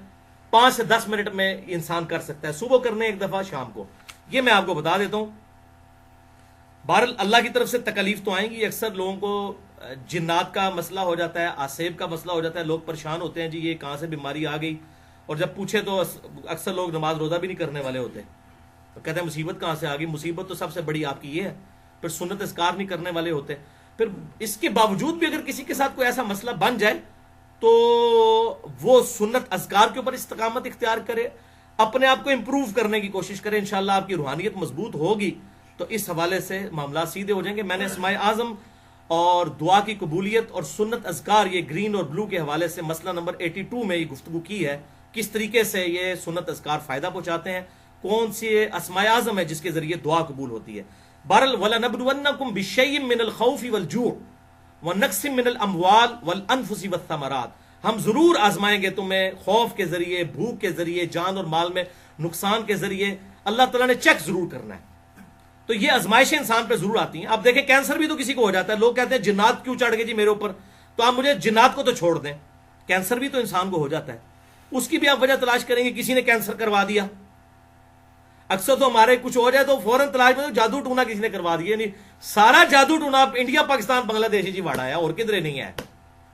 S1: 5 سے 10 منٹ میں انسان کر سکتا ہے. صبح کرنے ایک دفعہ, شام کو. یہ میں آپ کو بتا دیتا ہوں. بہرحال اللہ کی طرف سے تکلیف تو آئیں گی. اکثر لوگوں کو جنات کا مسئلہ ہو جاتا ہے, آسیب کا مسئلہ ہو جاتا ہے, لوگ پریشان ہوتے ہیں جی یہ کہاں سے بیماری آ گئی, اور جب پوچھے تو اکثر لوگ نماز روزہ بھی نہیں کرنے والے ہوتے, تو کہتے ہیں مصیبت کہاں سے آ گئی. مصیبت تو سب سے بڑی آپ کی یہ ہے. پھر سنت اذکار نہیں کرنے والے ہوتے. پھر اس کے باوجود بھی اگر کسی کے ساتھ کوئی ایسا مسئلہ بن جائے تو وہ سنت اذکار کے اوپر استقامت اختیار کرے, اپنے آپ کو امپروو کرنے کی کوشش کرے, انشاءاللہ آپ کی روحانیت مضبوط ہوگی. تو اس حوالے سے معاملات سیدھے ہو جائیں گے. میں نے اسماء اعظم اور دعا کی قبولیت اور سنت اذکار یہ گرین اور بلو کے حوالے سے مسئلہ نمبر 82 میں یہ گفتگو کی ہے, کس طریقے سے یہ سنت اذکار فائدہ پہنچاتے ہیں, کون سی اسماء اعظم ہے جس کے ذریعے دعا قبول ہوتی ہے. بہرحال وَلَنَبْلُوَنَّكُمْ بِشَيْءٍ مِّنَ الْخَوْفِ وَالْجُوعِ وَنَقْصٍ مِّنَ الْأَمْوَالِ وَالْأَنفُسِ وَالثَّمَرَاتِ. ہم ضرور آزمائیں گے تمہیں خوف کے ذریعے, بھوک کے ذریعے, جان اور مال میں نقصان کے ذریعے. اللہ تعالیٰ نے چیک ضرور کرنا ہے. تو یہ آزمائشیں انسان پہ ضرور آتی ہیں. آپ دیکھیں کینسر بھی تو کسی کو ہو جاتا ہے, لوگ کہتے ہیں جنات کیوں چڑھ گئے جی میرے اوپر, تو آپ مجھے جنات کو تو چھوڑ دیں, کینسر بھی تو انسان کو ہو جاتا ہے. اس کی بھی آپ وجہ تلاش کریں گے, کسی نے کینسر کروا دیا. اکثر تو ہمارے کچھ ہو جائے تو فوراً تلاش میں جادو ٹونا کسی نے کروا دیا. نہیں, سارا جادو ٹونا انڈیا, پاکستان, بنگلہ دیش جی واڑا ہے, اور کدھر نہیں ہے.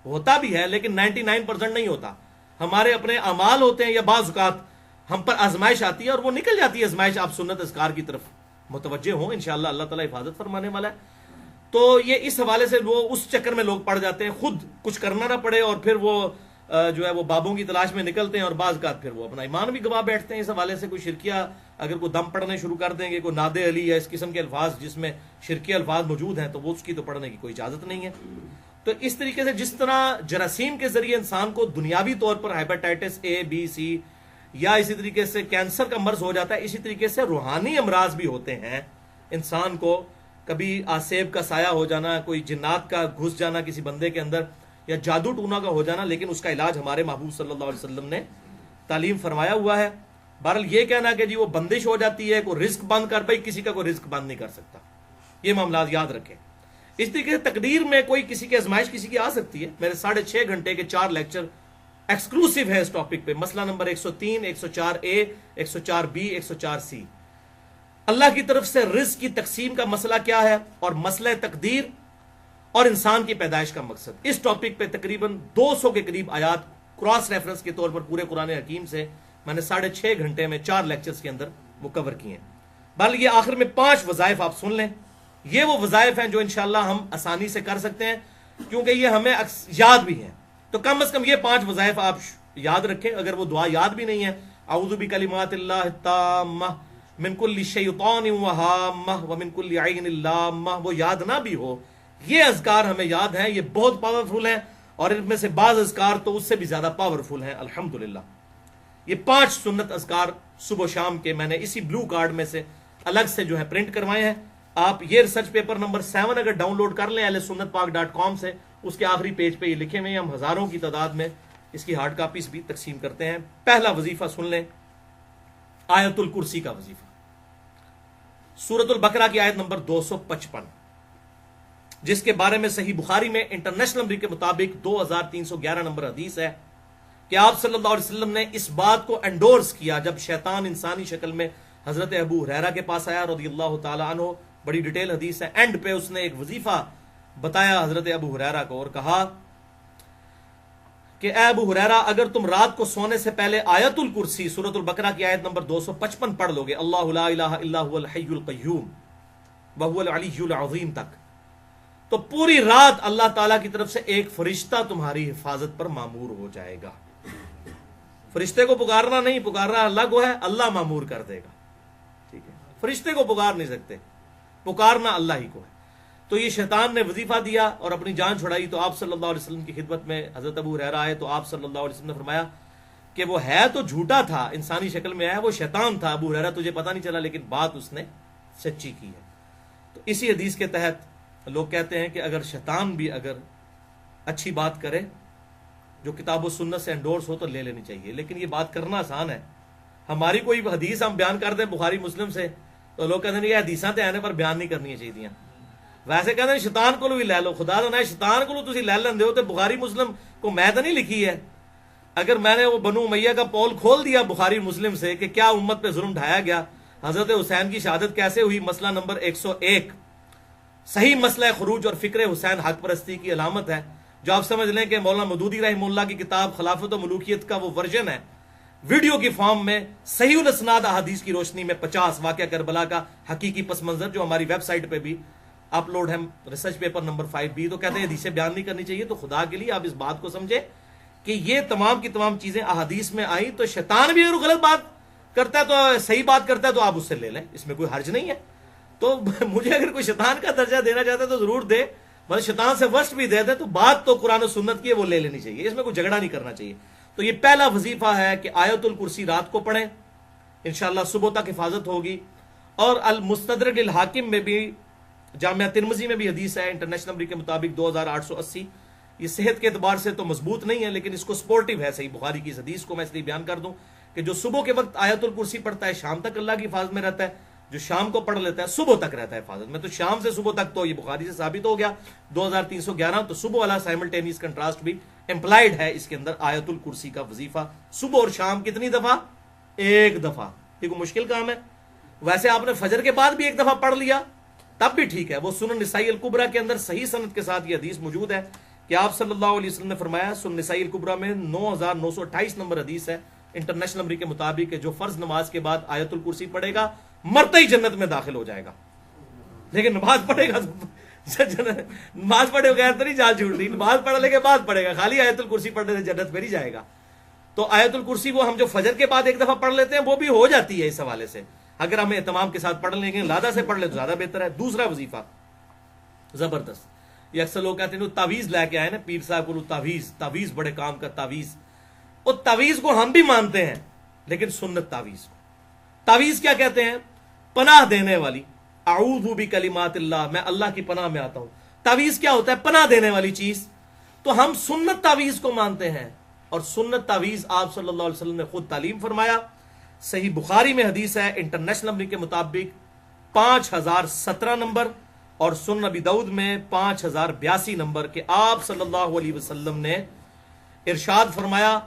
S1: ہوتا بھی ہے لیکن 99% نہیں ہوتا. ہمارے اپنے اعمال ہوتے ہیں, یا بعض اوقات ہم پر آزمائش آتی ہے اور وہ نکل جاتی ہے آزمائش. آپ سنت اذکار کی طرف متوجہ ہوں, انشاءاللہ اللہ تعالیٰ حفاظت فرمانے والا ہے. تو یہ اس حوالے سے وہ اس چکر میں لوگ پڑ جاتے ہیں, خود کچھ کرنا نہ پڑے, اور پھر وہ جو ہے وہ بابوں کی تلاش میں نکلتے ہیں, اور بعض اوقات پھر وہ اپنا ایمان بھی گوا بیٹھتے ہیں. اس حوالے سے کوئی شرکیہ اگر کوئی دم پڑھنے شروع کر دیں گے, کوئی ناد علی یا اس قسم کے الفاظ جس میں شرکیہ الفاظ موجود ہیں, تو وہ اس کی تو پڑھنے کی کوئی اجازت نہیں ہے. تو اس طریقے سے جس طرح جراثیم کے ذریعے انسان کو دنیاوی طور پر ہیپاٹائٹس A, B, C یا اسی طریقے سے کینسر کا مرض ہو جاتا ہے, اسی طریقے سے روحانی امراض بھی ہوتے ہیں. انسان کو کبھی آسیب کا سایہ ہو جانا, کوئی جنات کا گھس جانا کسی بندے کے اندر, یا جادو ٹونا کا ہو جانا, لیکن اس کا علاج ہمارے محبوب صلی اللہ علیہ وسلم نے تعلیم فرمایا ہوا ہے. بہرحال یہ کہنا کہ جی وہ بندش ہو جاتی ہے, کوئی رزق بند کر, بھائی کسی کا کوئی رزق بند نہیں کر سکتا. یہ معاملات یاد رکھیں. اس طریقے سے تقدیر میں کوئی کسی کی آزمائش کسی کی آ سکتی ہے. میرے 6.5 گھنٹے کے 4 لیکچر ایکسکلوسیو ہے اس ٹاپک پہ. مسئلہ نمبر 103, 104A, 104B, 104C. اللہ کی طرف سے رزق کی تقسیم کا مسئلہ کیا ہے, اور مسئلہ تقدیر اور انسان کی پیدائش کا مقصد. اس ٹاپک پہ تقریباً 200 کے قریب آیات کراس ریفرنس کے طور پر پورے قرآن حکیم سے میں نے 6.5 گھنٹے میں 4 لیکچرز کے اندر وہ کور کیے ہیں. بہرحال یہ آخر میں 5 وظائف آپ سن لیں. یہ وہ وظائف ہیں جو انشاءاللہ ہم آسانی سے کر سکتے ہیں کیونکہ یہ ہمیں یاد بھی ہیں. تو کم از کم یہ 5 وظائف آپ یاد رکھیں. اگر وہ دعا یاد بھی نہیں ہے، اعوذ بکلمات اللہ التامہ من کل شیطان وہامہ ومن کل عین لامہ، وہ یاد نہ بھی ہو، یہ اذکار ہمیں یاد ہیں. یہ بہت پاورفل ہیں اور ان میں سے بعض اذکار تو اس سے بھی زیادہ پاورفل ہیں الحمدللہ. یہ 5 سنت اذکار صبح و شام کے میں نے اسی بلو کارڈ میں سے الگ سے جو ہے پرنٹ کروائے ہیں. آپ یہ ریسرچ پیپر نمبر 7 اگر ڈاؤن لوڈ کر لیں ahlsunnatpak.com سے، اس کے آخری پیج پہ یہ لکھے ہوئے ہیں. ہم ہزاروں کی تعداد میں اس کی ہارڈ کاپیز بھی تقسیم کرتے ہیں. پہلا وظیفہ سن لیں، آیت الکرسی کا وظیفہ. سورۃ البقرہ کی آیت نمبر 255، جس کے بارے میں صحیح بخاری میں انٹرنیشنل نمبر کے مطابق 2311 نمبر حدیث ہے کہ آپ صلی اللہ علیہ وسلم نے اس بات کو انڈورس کیا جب شیطان انسانی شکل میں حضرت ابو ہریرہ کے پاس آیا رضی اللہ تعالی عنہ. بڑی ڈیٹیل حدیث ہے. اینڈ پہ اس نے ایک وظیفہ بتایا حضرت ابو ہریرہ کو اور کہا کہ اے ابو ہریرہ، اگر تم رات کو سونے سے پہلے آیت الکرسی سورۃ البقرہ کی آیت نمبر 255 پڑھ لو گے، اللہ لا الہ الا هو الحی القیوم وهو العلی العظیم تک، تو پوری رات اللہ تعالیٰ کی طرف سے ایک فرشتہ تمہاری حفاظت پر مامور ہو جائے گا. فرشتے کو پکارنا نہیں، پکارنا اللہ کو ہے، اللہ مامور کر دے گا. ٹھیک ہے، فرشتے کو پکار نہیں سکتے، پکارنا اللہ ہی کو ہے. تو یہ شیطان نے وظیفہ دیا اور اپنی جان چھڑائی. تو آپ صلی اللہ علیہ وسلم کی خدمت میں حضرت ابو ہریرہ آئے تو آپ صلی اللہ علیہ وسلم نے فرمایا کہ وہ ہے تو جھوٹا تھا، انسانی شکل میں ہے، وہ شیطان تھا ابو ہریرہ، تجھے پتہ نہیں چلا، لیکن بات اس نے سچی کی ہے. تو اسی حدیث کے تحت لوگ کہتے ہیں کہ اگر شیطان بھی اگر اچھی بات کرے جو کتاب و سنت سے انڈورس ہو تو لے لینی چاہیے. لیکن یہ بات کرنا آسان ہے. ہماری کوئی حدیث ہم بیان کر دیں بخاری مسلم سے تو لوگ کہتے ہیں یہ حدیثاں تے آنے پر بیان نہیں کرنی چاہیے. ویسے کہتے ہیں شیطان کو بھی لے لو، خدا تو نہ شیطان کو تسی لے لیندے ہو تے بخاری مسلم کو میں تو نہیں لکھی ہے. اگر میں نے وہ بنو امیہ کا پول کھول دیا بخاری مسلم سے کہ کیا امت پہ ظلم ڈھایا گیا، حضرت حسین کی شہادت کیسے ہوئی، مسئلہ نمبر 101، صحیح مسئلہ خروج اور فکر حسین حق پرستی کی علامت ہے، جو آپ سمجھ لیں کہ مولانا مودودی رحمہ اللہ کی کتاب خلافت و ملوکیت کا وہ ورژن ہے، ویڈیو کی فارم میں صحیح الاسناد احادیث کی روشنی میں 50 واقعہ کربلا کا حقیقی پس منظر، جو ہماری ویب سائٹ پہ بھی اپلوڈ ہے، ریسرچ پیپر نمبر 5B. تو کہتے ہیں حدیثیں بیان نہیں کرنی چاہیے. تو خدا کے لیے آپ اس بات کو سمجھے کہ یہ تمام کی تمام چیزیں احادیث میں آئیں. تو شیطان بھی اگر غلط بات کرتا ہے تو صحیح بات کرتا ہے تو آپ اس سے لے لیں، اس میں کوئی حرج نہیں ہے. تو مجھے اگر کوئی شیطان کا درجہ دینا چاہتا ہے تو ضرور دے، مگر شیطان سے ورسٹ بھی دے دے تو بات تو قرآن و سنت کی ہے، وہ لے لینی چاہیے، اس میں کوئی جھگڑا نہیں کرنا چاہیے. تو یہ پہلا وظیفہ ہے کہ آیت الکرسی رات کو پڑھیں، انشاءاللہ صبح تک حفاظت ہوگی. اور المستدرک الحاکم میں بھی، جامعہ ترمذی میں بھی حدیث ہے انٹرنیشنل نمبر کے مطابق 2880. یہ صحت کے اعتبار سے تو مضبوط نہیں ہے لیکن اس کو سپورٹیو ہے صحیح بخاری کی اس حدیث کو. میں اس لیے بیان کر دوں کہ جو صبح کے وقت آیت الکرسی پڑھتا ہے شام تک اللہ کی حفاظت میں رہتا ہے، جو شام کو پڑھ لیتا ہے صبح تک رہتا ہے حفاظت میں. تو شام سے صبح تک تو یہ بخاری سے ثابت ہو گیا 2311. تو صبح والا سائملٹینیس کنٹراسٹ بھی امپلائڈ ہے اس کے اندر. آیت الکرسی کا وظیفہ صبح اور شام کتنی دفعہ؟ 1 دفعہ. یہ کوئی مشکل کام ہے؟ ویسے آپ نے فجر کے بعد بھی 1 دفعہ پڑھ لیا تب بھی ٹھیک ہے. وہ سنن نسائی الکبریٰ کے اندر صحیح سند کے ساتھ یہ حدیث موجود ہے کہ آپ صلی اللہ علیہ وسلم نے فرمایا، سنن نسائی الکبریٰ میں 9928 نمبر حدیث ہے انٹرنیشنل نمبر کے مطابق کہ جو فرض نماز کے بعد آیت الکرسی پڑھے گا مرتے ہی جنت میں داخل ہو جائے گا. لیکن نماز پڑھے گا نماز پڑھے بغیر تو نہیں جان چھوٹ رہی، نماز پڑھنے کے بعد پڑھے گا، خالی آیت الکرسی پڑھنے سے جنت میں نہیں جائے گا. تو آیت الکرسی وہ ہم جو فجر کے بعد 1 دفعہ پڑھ لیتے ہیں وہ بھی ہو جاتی ہے اس حوالے سے. اگر ہم اہتمام کے ساتھ پڑھ لیں گے، لادہ سے پڑھ لیں تو زیادہ بہتر ہے. دوسرا وظیفہ زبردست، یہ اکثر لوگ کہتے ہیں تعویذ لے کے آئے نا پیر صاحب کو، تعویذ بڑے کام کا تعویذ. اور تعویذ کو ہم بھی مانتے ہیں لیکن سنت تعویذ کو، تعویذ کیا کہتے ہیں؟ پناہ دینے والی. اعوذ بکلمات اللہ، میں اللہ کی پناہ میں آتا ہوں. تعویذ کیا ہوتا ہے؟ پناہ دینے والی چیز. تو ہم سنت تعویذ کو مانتے ہیں اور سنت تعویذ آپ صلی اللہ علیہ وسلم نے خود تعلیم فرمایا. صحیح بخاری میں حدیث ہے انٹرنیشنل نمبر کے مطابق 5017 نمبر اور سنن نبی داؤد میں 5082 نمبر کہ آپ صلی اللہ علیہ وسلم نے ارشاد فرمایا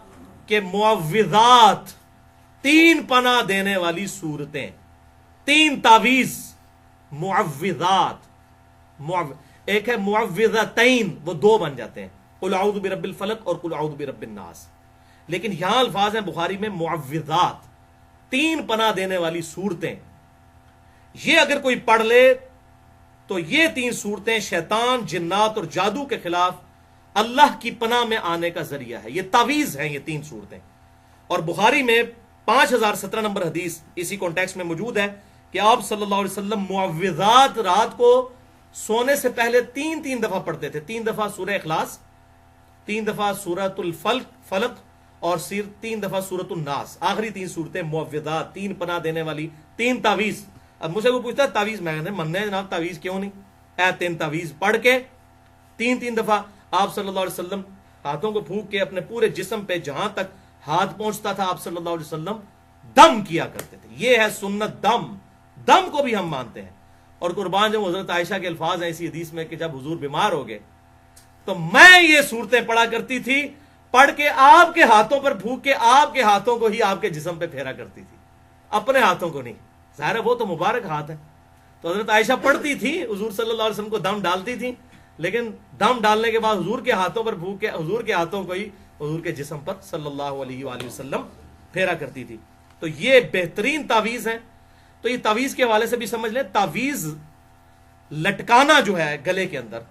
S1: کہ معوذات، 3 پناہ دینے والی صورتیں، 3 تعویذ معوذات. ایک ہے معوذتین، وہ 2 بن جاتے ہیں، قل اعوذ برب الفلق اور قل اعوذ برب الناس. لیکن یہاں الفاظ ہیں بخاری میں معوذات، 3 پناہ دینے والی صورتیں، یہ اگر کوئی پڑھ لے تو یہ 3 صورتیں شیطان، جنات اور جادو کے خلاف اللہ کی پناہ میں آنے کا ذریعہ ہے. یہ تعویذ ہیں یہ 3 صورتیں. اور بخاری میں 5017 نمبر حدیث اسی کانٹیکسٹ میں موجود ہے کہ آپ صلی اللہ علیہ وسلم معوذات رات کو سونے سے پہلے 3 دفعہ پڑھتے تھے. 3 دفعہ سورہ اخلاص، 3 دفعہ سورۃ الفلق اور 3 دفعہ سورۃ الناس. آخری 3 صورتیں معوذات، 3 پناہ دینے والی 3 تعویذ. اب مجھ سے کوئی پوچھتا ہے تعویذ، میں کہتے ہیں مننے جناب تعویذ کیوں نہیں؟ 3 تعویذ پڑھ کے 3 دفعہ آپ صلی اللہ علیہ وسلم ہاتھوں کو پھونک کے اپنے پورے جسم پہ جہاں تک ہاتھ پہنچتا تھا آپ صلی اللہ علیہ وسلم دم کیا کرتے تھے. یہ ہے سنت. دم کو بھی ہم مانتے ہیں. اور قربان جب حضرت عائشہ کے الفاظ ہیں اسی حدیث میں کہ جب حضور بیمار ہو گئے تو میں یہ صورتیں پڑھا کرتی تھی، پڑھ کے آپ کے ہاتھوں پر پھونک کے آپ کے ہاتھوں کو ہی آپ کے جسم پہ پھیرا کرتی تھی، اپنے ہاتھوں کو نہیں. ظاہر ہے وہ تو مبارک ہاتھ ہے. تو حضرت عائشہ پڑھتی تھی، حضور صلی اللہ علیہ وسلم کو دم ڈالتی تھی، لیکن دم ڈالنے کے بعد حضور کے ہاتھوں پر پھونک کے حضور کے ہاتھوں کو ہی حضور کے جسم پر صلی اللہ علیہ وآلہ وسلم پھیرا کرتی تھی. تو یہ بہترین تعویذ ہیں. تو یہ تعویذ کے حوالے سے بھی سمجھ لیں، تعویذ لٹکانا جو ہے گلے کے اندر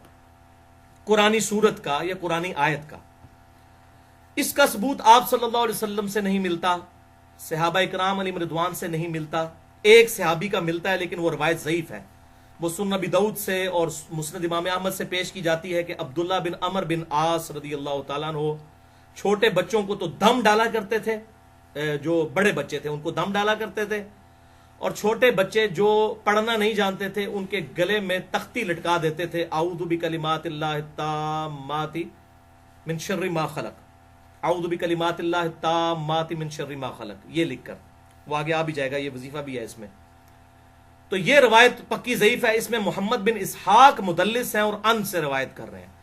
S1: قرآنی سورت کا یا قرآنی آیت کا، اس کا ثبوت آپ صلی اللہ علیہ وسلم سے نہیں ملتا، صحابہ اکرام علیہم رضوان سے نہیں ملتا. ایک صحابی کا ملتا ہے لیکن وہ روایت ضعیف ہے. وہ سنن ابی داؤد سے اور مسند امام احمد سے پیش کی جاتی ہے کہ عبداللہ بن عمر بن عاص رضی اللہ تعالیٰ عنہ چھوٹے بچوں کو تو دم ڈالا کرتے تھے، جو بڑے بچے تھے ان کو دم ڈالا کرتے تھے، اور چھوٹے بچے جو پڑھنا نہیں جانتے تھے ان کے گلے میں تختی لٹکا دیتے تھے، اعوذ بکلمات اللہ التامات من شر ما خلق، اعوذ بکلمات اللہ التامات من شر ما خلق، یہ لکھ کر. وہ آگے آ بھی جائے گا، یہ وظیفہ بھی ہے اس میں. تو یہ روایت پکی ضعیف ہے. اس میں محمد بن اسحاق مدلس ہیں اور ان سے روایت کر رہے ہیں،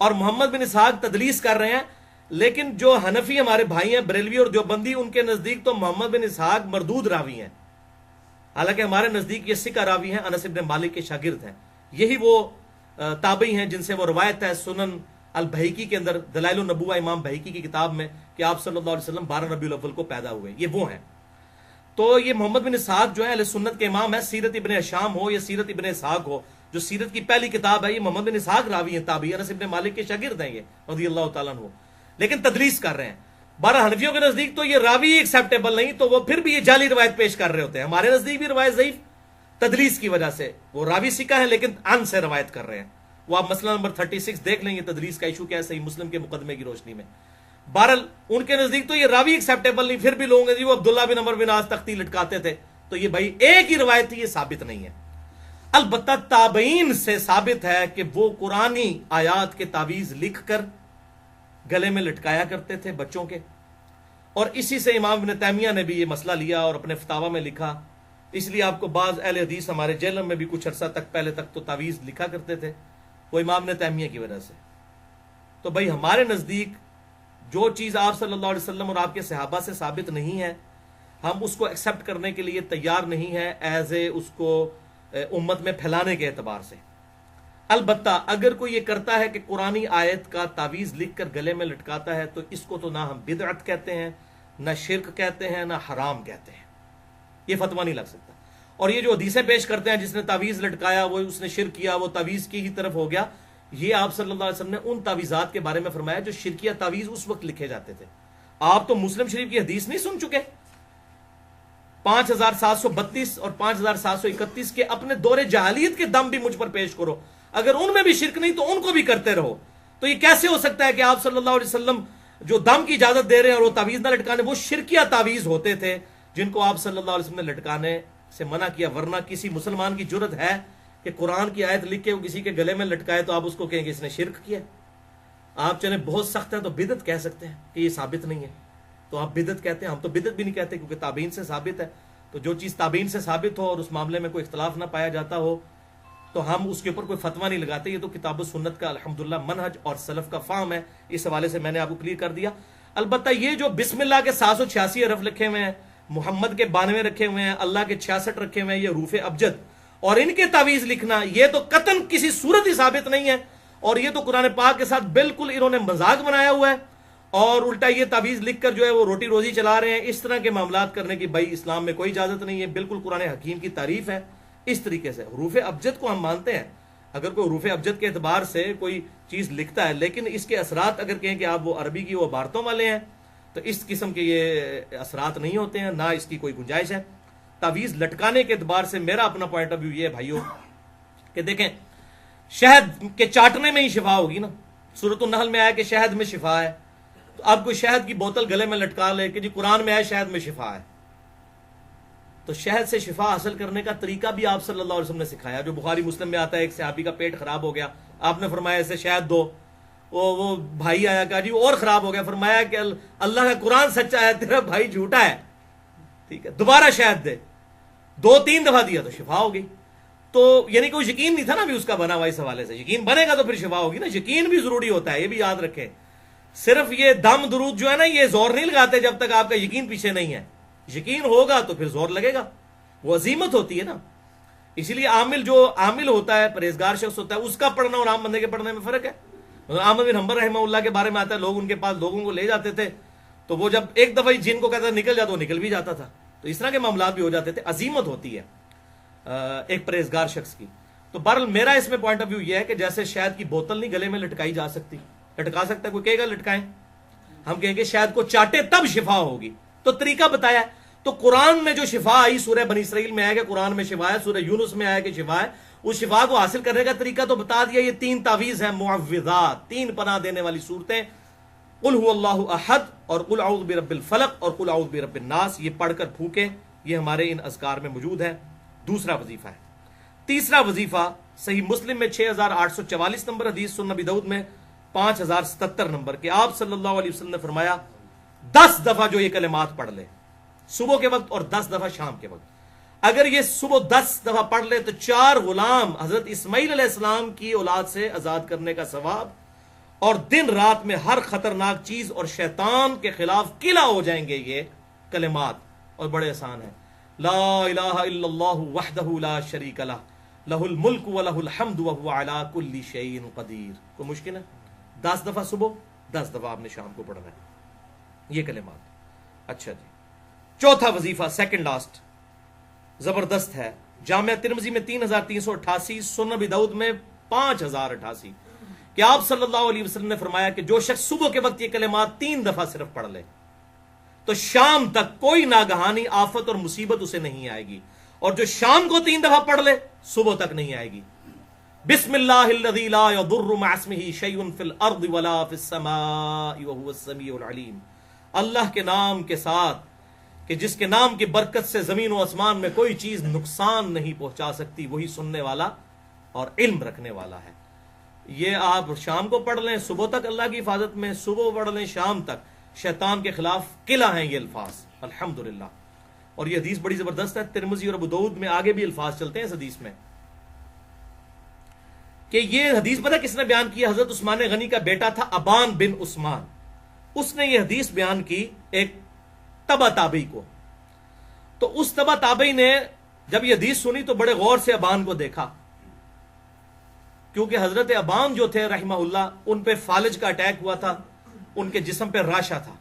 S1: اور محمد بن اسحاق تدلیس کر رہے ہیں. لیکن جو حنفی ہمارے بھائی ہیں بریلوی اور دیوبندی، ان کے نزدیک تو محمد بن اسحاق مردود راوی ہیں، حالانکہ ہمارے نزدیک یہ ثقہ راوی ہیں، انس بن مالک کے شاگرد ہیں. یہی وہ تابعی ہیں جن سے وہ روایت ہے سنن البہیقی کے اندر، دلائل النبوہ امام بہیقی کی کتاب میں، کہ آپ صلی اللہ علیہ وسلم 12 ربیع الاول کو پیدا ہوئے. یہ وہ ہیں. تو یہ محمد بن اسحاق جو ہے اہل سنت کے امام ہے. سیرت ابن ہشام ہو یا سیرت ابن اسحاق ہو، جو سیرت کی پہلی کتاب ہے، یہ محمد بن اسحاق راوی ہیں، تابعی، انس بن مالک کے شاگرد ہیں یہ رضی اللہ تعالیٰ عنہ، لیکن تدلیس کر رہے ہیں. بارہ حنفیوں کے نزدیک تو یہ راوی ایکسیپٹیبل نہیں، تو وہ پھر بھی یہ جعلی روایت پیش کر رہے ہوتے ہیں. ہمارے نزدیک بھی روایت ضعیف تدلیس کی وجہ سے، وہ راوی ثقہ ہے لیکن ان سے روایت کر رہے ہیں. وہ آپ مسئلہ نمبر 36 دیکھ لیں، یہ تدلیس کا ایشو کیا ہے صحیح مسلم کے مقدمے کی روشنی میں. بہرحال ان کے نزدیک تو یہ راوی ایکسیپٹیبل نہیں، پھر بھی لوگوں نے جی وہ عبداللہ بن عمر بن عاص تختی لٹکاتے تھے. تو یہ بھائی ایک ہی روایت تھی، یہ ثابت نہیں ہے. البتہ تابعین سے ثابت ہے کہ وہ قرآنی آیات کے تعویذ لکھ کر گلے میں لٹکایا کرتے تھے بچوں کے. اور اسی سے امام ابن تیمیہ نے بھی یہ مسئلہ لیا اور اپنے فتاویٰ میں لکھا. اس لیے آپ کو بعض اہل حدیث ہمارے جیلم میں بھی کچھ عرصہ تک پہلے تک تو تعویذ لکھا کرتے تھے، وہ امام ابن تیمیہ کی وجہ سے. تو بھائی ہمارے نزدیک جو چیز آپ صلی اللہ علیہ وسلم اور آپ کے صحابہ سے ثابت نہیں ہے، ہم اس کو ایکسیپٹ کرنے کے لیے تیار نہیں ہے ایز اے اس کو امت میں پھیلانے کے اعتبار سے. البتہ اگر کوئی یہ کرتا ہے کہ قرآنی آیت کا تعویذ لکھ کر گلے میں لٹکاتا ہے، تو اس کو تو نہ ہم بدعت کہتے ہیں، نہ شرک کہتے ہیں، نہ حرام کہتے ہیں. یہ فتویٰ نہیں لگ سکتا. اور یہ جو حدیثیں پیش کرتے ہیں جس نے تعویذ لٹکایا وہ اس نے شرک کیا، وہ تعویذ کی ہی طرف ہو گیا، یہ آپ صلی اللہ علیہ وسلم نے ان تعویذات کے بارے میں فرمایا جو شرکیہ تعویذ اس وقت لکھے جاتے تھے. آپ تو مسلم شریف کی حدیث نہیں سن چکے؟ 5732 اور 5731 کے اپنے دور جاہلیت کے دم بھی مجھ پر پیش کرو، اگر ان میں بھی شرک نہیں تو ان کو بھی کرتے رہو. تو یہ کیسے ہو سکتا ہے کہ آپ صلی اللہ علیہ وسلم جو دم کی اجازت دے رہے ہیں اور وہ تعویذ نہ لٹکانے، وہ شرکیہ تعویذ ہوتے تھے جن کو آپ صلی اللہ علیہ وسلم نے لٹکانے سے منع کیا. ورنہ کسی مسلمان کی جرت ہے کہ قرآن کی آیت لکھ کے وہ کسی کے گلے میں لٹکائے تو آپ اس کو کہیں کہ اس نے شرک کیا؟ آپ چلیں بہت سخت ہے تو بدعت کہہ سکتے ہیں کہ یہ ثابت نہیں ہے، تو آپ بدعت کہتے ہیں. ہم تو بدعت بھی نہیں کہتے کیونکہ تابعین سے ثابت ہے. تو جو چیز تابعین سے ثابت ہو اور اس معاملے میں کوئی اختلاف نہ پایا جاتا ہو تو ہم اس کے اوپر کوئی فتویٰ نہیں لگاتے. یہ تو کتاب و سنت کا الحمدللہ منہج اور سلف کا فہم ہے. اس حوالے سے میں نے آپ کو کلیئر کر دیا. البتہ یہ جو بسم اللہ کے 786 حرف لکھے ہوئے ہیں، محمد کے 92 رکھے ہوئے ہیں، اللہ کے 66 رکھے ہوئے ہیں، یہ حروف ابجد، اور ان کے تعویذ لکھنا، یہ تو قطعاً کسی صورت ہی ثابت نہیں ہے. اور یہ تو قرآن پاک کے ساتھ بالکل انہوں نے مذاق بنایا ہوا ہے. اور الٹا یہ تعویذ لکھ کر جو ہے وہ روٹی روزی چلا رہے ہیں، اس طرح کے معاملات کرنے کی بھائی اسلام میں کوئی اجازت نہیں ہے، بالکل قرآن حکیم کی تعریف ہے اس طریقے سے۔ حروف ابجد کو ہم مانتے ہیں، اگر کوئی حروف ابجد کے اعتبار سے کوئی چیز لکھتا ہے، لیکن اس کے اثرات اگر کہیں کہ آپ وہ عربی کی وہ عبارتوں والے ہیں تو اس قسم کے یہ اثرات نہیں ہوتے ہیں، نہ اس کی کوئی گنجائش ہے۔ تعویذ لٹکانے کے اعتبار سے میرا اپنا پوائنٹ آف ویو یہ ہے بھائیوں کہ دیکھیں شہد کے چاٹنے میں ہی شفا ہوگی نا، سورۃ النحل میں آیا کہ شہد میں شفا ہے، تو اب کوئی شہد کی بوتل گلے میں لٹکا لے کہ جی قرآن میں آیا شہد میں شفا ہے، تو شہد سے شفا حاصل کرنے کا طریقہ بھی آپ صلی اللہ علیہ وسلم نے سکھایا، جو بخاری مسلم میں آتا ہے ایک صحابی کا پیٹ خراب ہو گیا، آپ نے فرمایا اسے شہد دو، وہ بھائی آیا کہا جی اور خراب ہو گیا، فرمایا کہ اللہ کا قرآن سچا ہے تیرا بھائی جھوٹا ہے، ٹھیک ہے دوبارہ شہد دے، 2-3 دفعہ دیا تو شفا ہو گئی۔ تو یعنی کوئی یقین نہیں تھا نا بھی اس کا بنا ہوا، اس حوالے سے یقین بنے گا تو پھر شفا ہوگی نا، یقین بھی ضروری ہوتا ہے، یہ بھی یاد رکھیں۔ صرف یہ دم درود جو ہے نا یہ زور نہیں لگاتے جب تک آپ کا یقین پیچھے نہیں ہے، یقین ہوگا تو پھر زور لگے گا، وہ عزیمت ہوتی ہے نا۔ اسی لیے عامل ہوتا ہے، پرہیزگار شخص ہوتا ہے، اس کا پڑھنا اور عام بندے کے پڑھنے میں فرق ہے۔ احمد بن حنبل رحمہ اللہ کے بارے میں آتا ہے، لوگ ان کے پاس لوگوں کو لے جاتے تھے تو وہ جب ایک دفعہ جن کو کہتا نکل جاتا وہ نکل بھی جاتا تھا، تو اس طرح کے معاملات بھی ہو جاتے تھے۔ عزیمت ہوتی ہے ایک پرہیزگار شخص کی۔ تو بہرحال میرا اس میں پوائنٹ آف ویو یہ ہے کہ جیسے شہد کی بوتل نہیں گلے میں لٹکائی جا سکتی، لٹکا سکتا ہے کوئی کہے گا لٹکائیں، ہم کہیں گے شہد کو چاٹے تب شفا ہوگی، تو طریقہ بتایا ہے۔ تو قرآن میں جو شفا آئی سورہ بنی اسرائیل میں آیا کہ قرآن میں شفا ہے، سورہ یونس میں آیا کہ شفا ہے، اس شفا کو حاصل کرنے کا طریقہ تو بتا دیا۔ یہ 3 تعویذ ہیں معوذات، 3 پناہ دینے والی صورتیں، قل هو اللہ احد اور قل اعوذ برب الفلق اور قل اعوذ برب الناس، یہ پڑھ کر پھونکیں، یہ ہمارے ان اذکار میں موجود ہے۔ دوسرا وظیفہ ہے۔ تیسرا وظیفہ صحیح مسلم میں 6844 نمبر حدیث، سنن نبی داؤد میں 5077 نمبر کہ آپ صلی اللہ علیہ وسلم نے فرمایا 10 دفعہ جو یہ کلمات پڑھ لے صبح کے وقت اور 10 دفعہ شام کے وقت، اگر یہ صبح 10 دفعہ پڑھ لے تو 4 غلام حضرت اسماعیل علیہ السلام کی اولاد سے آزاد کرنے کا ثواب، اور دن رات میں ہر خطرناک چیز اور شیطان کے خلاف قلعہ ہو جائیں گے یہ کلمات، اور بڑے آسان ہیں۔ لا الہ الا اللہ وحدہ لا شریک لہ لہ الملک ولہ الحمد وہو علی کل شیء قدیر۔ کوئی مشکل ہے؟ 10 دفعہ صبح، 10 دفعہ آپ نے شام کو پڑھنا ہے یہ کلمات۔ اچھا جی، چوتھا وظیفہ سیکنڈ لاسٹ زبردست ہے، جامعہ ترمذی میں 3388، سنن نبی داؤد میں 5088 کہ آپ صلی اللہ علیہ وسلم نے فرمایا کہ جو شخص صبح کے وقت یہ کلمات 3 دفعہ صرف پڑھ لے تو شام تک کوئی ناگہانی آفت اور مصیبت اسے نہیں آئے گی، اور جو شام کو 3 دفعہ پڑھ لے صبح تک نہیں آئے گی۔ بسم اللہ الذی لا یضر مع اسمہ شیء فی الارض ولا فی السماء وہو السمیع العلیم، اللہ کے نام کے ساتھ کہ جس کے نام کی برکت سے زمین و آسمان میں کوئی چیز نقصان نہیں پہنچا سکتی، وہی سننے والا اور علم رکھنے والا ہے۔ یہ آپ شام کو پڑھ لیں صبح تک اللہ کی حفاظت میں، صبح پڑھ لیں شام تک، شیطان کے خلاف قلعہ ہیں یہ الفاظ الحمدللہ۔ اور یہ حدیث بڑی زبردست ہے، ترمذی اور ابو داؤد میں آگے بھی الفاظ چلتے ہیں اس حدیث میں کہ یہ حدیث پتہ کس نے بیان کی؟ حضرت عثمان غنی کا بیٹا تھا ابان بن عثمان، اس نے یہ حدیث بیان کی ایک تبع تابعی کو۔ تو اس تبع تابعی نے جب یہ حدیث سنی تو بڑے غور سے ابان کو دیکھا، کیونکہ حضرت ابان جو تھے رحمہ اللہ ان پہ فالج کا اٹیک ہوا تھا، ان کے جسم پہ راشا تھا۔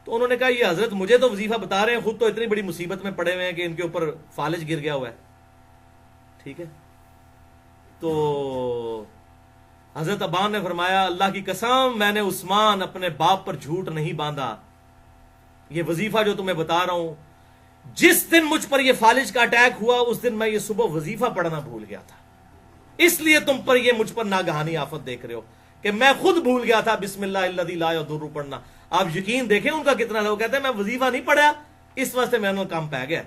S1: تو انہوں نے کہا یہ حضرت مجھے تو وظیفہ بتا رہے ہیں، خود تو اتنی بڑی مصیبت میں پڑے ہوئے ہیں کہ ان کے اوپر فالج گر گیا ہوا ہے، ٹھیک ہے۔ تو حضرت ابان نے فرمایا اللہ کی قسم میں نے عثمان اپنے باپ پر جھوٹ نہیں باندھا، یہ وظیفہ جو تمہیں بتا رہا ہوں جس دن مجھ پر یہ فالج کا اٹیک ہوا اس دن میں یہ صبح وظیفہ پڑھنا بھول گیا تھا، اس لیے تم پر یہ مجھ پر ناگہانی آفت دیکھ رہے ہو کہ میں خود بھول گیا تھا بسم اللہ الذی لا یضر پڑھنا۔ آپ یقین دیکھیں ان کا کتنا تھا، وہ کہتے ہیں میں وظیفہ نہیں پڑھا اس واسطے میں کام پہ گیا۔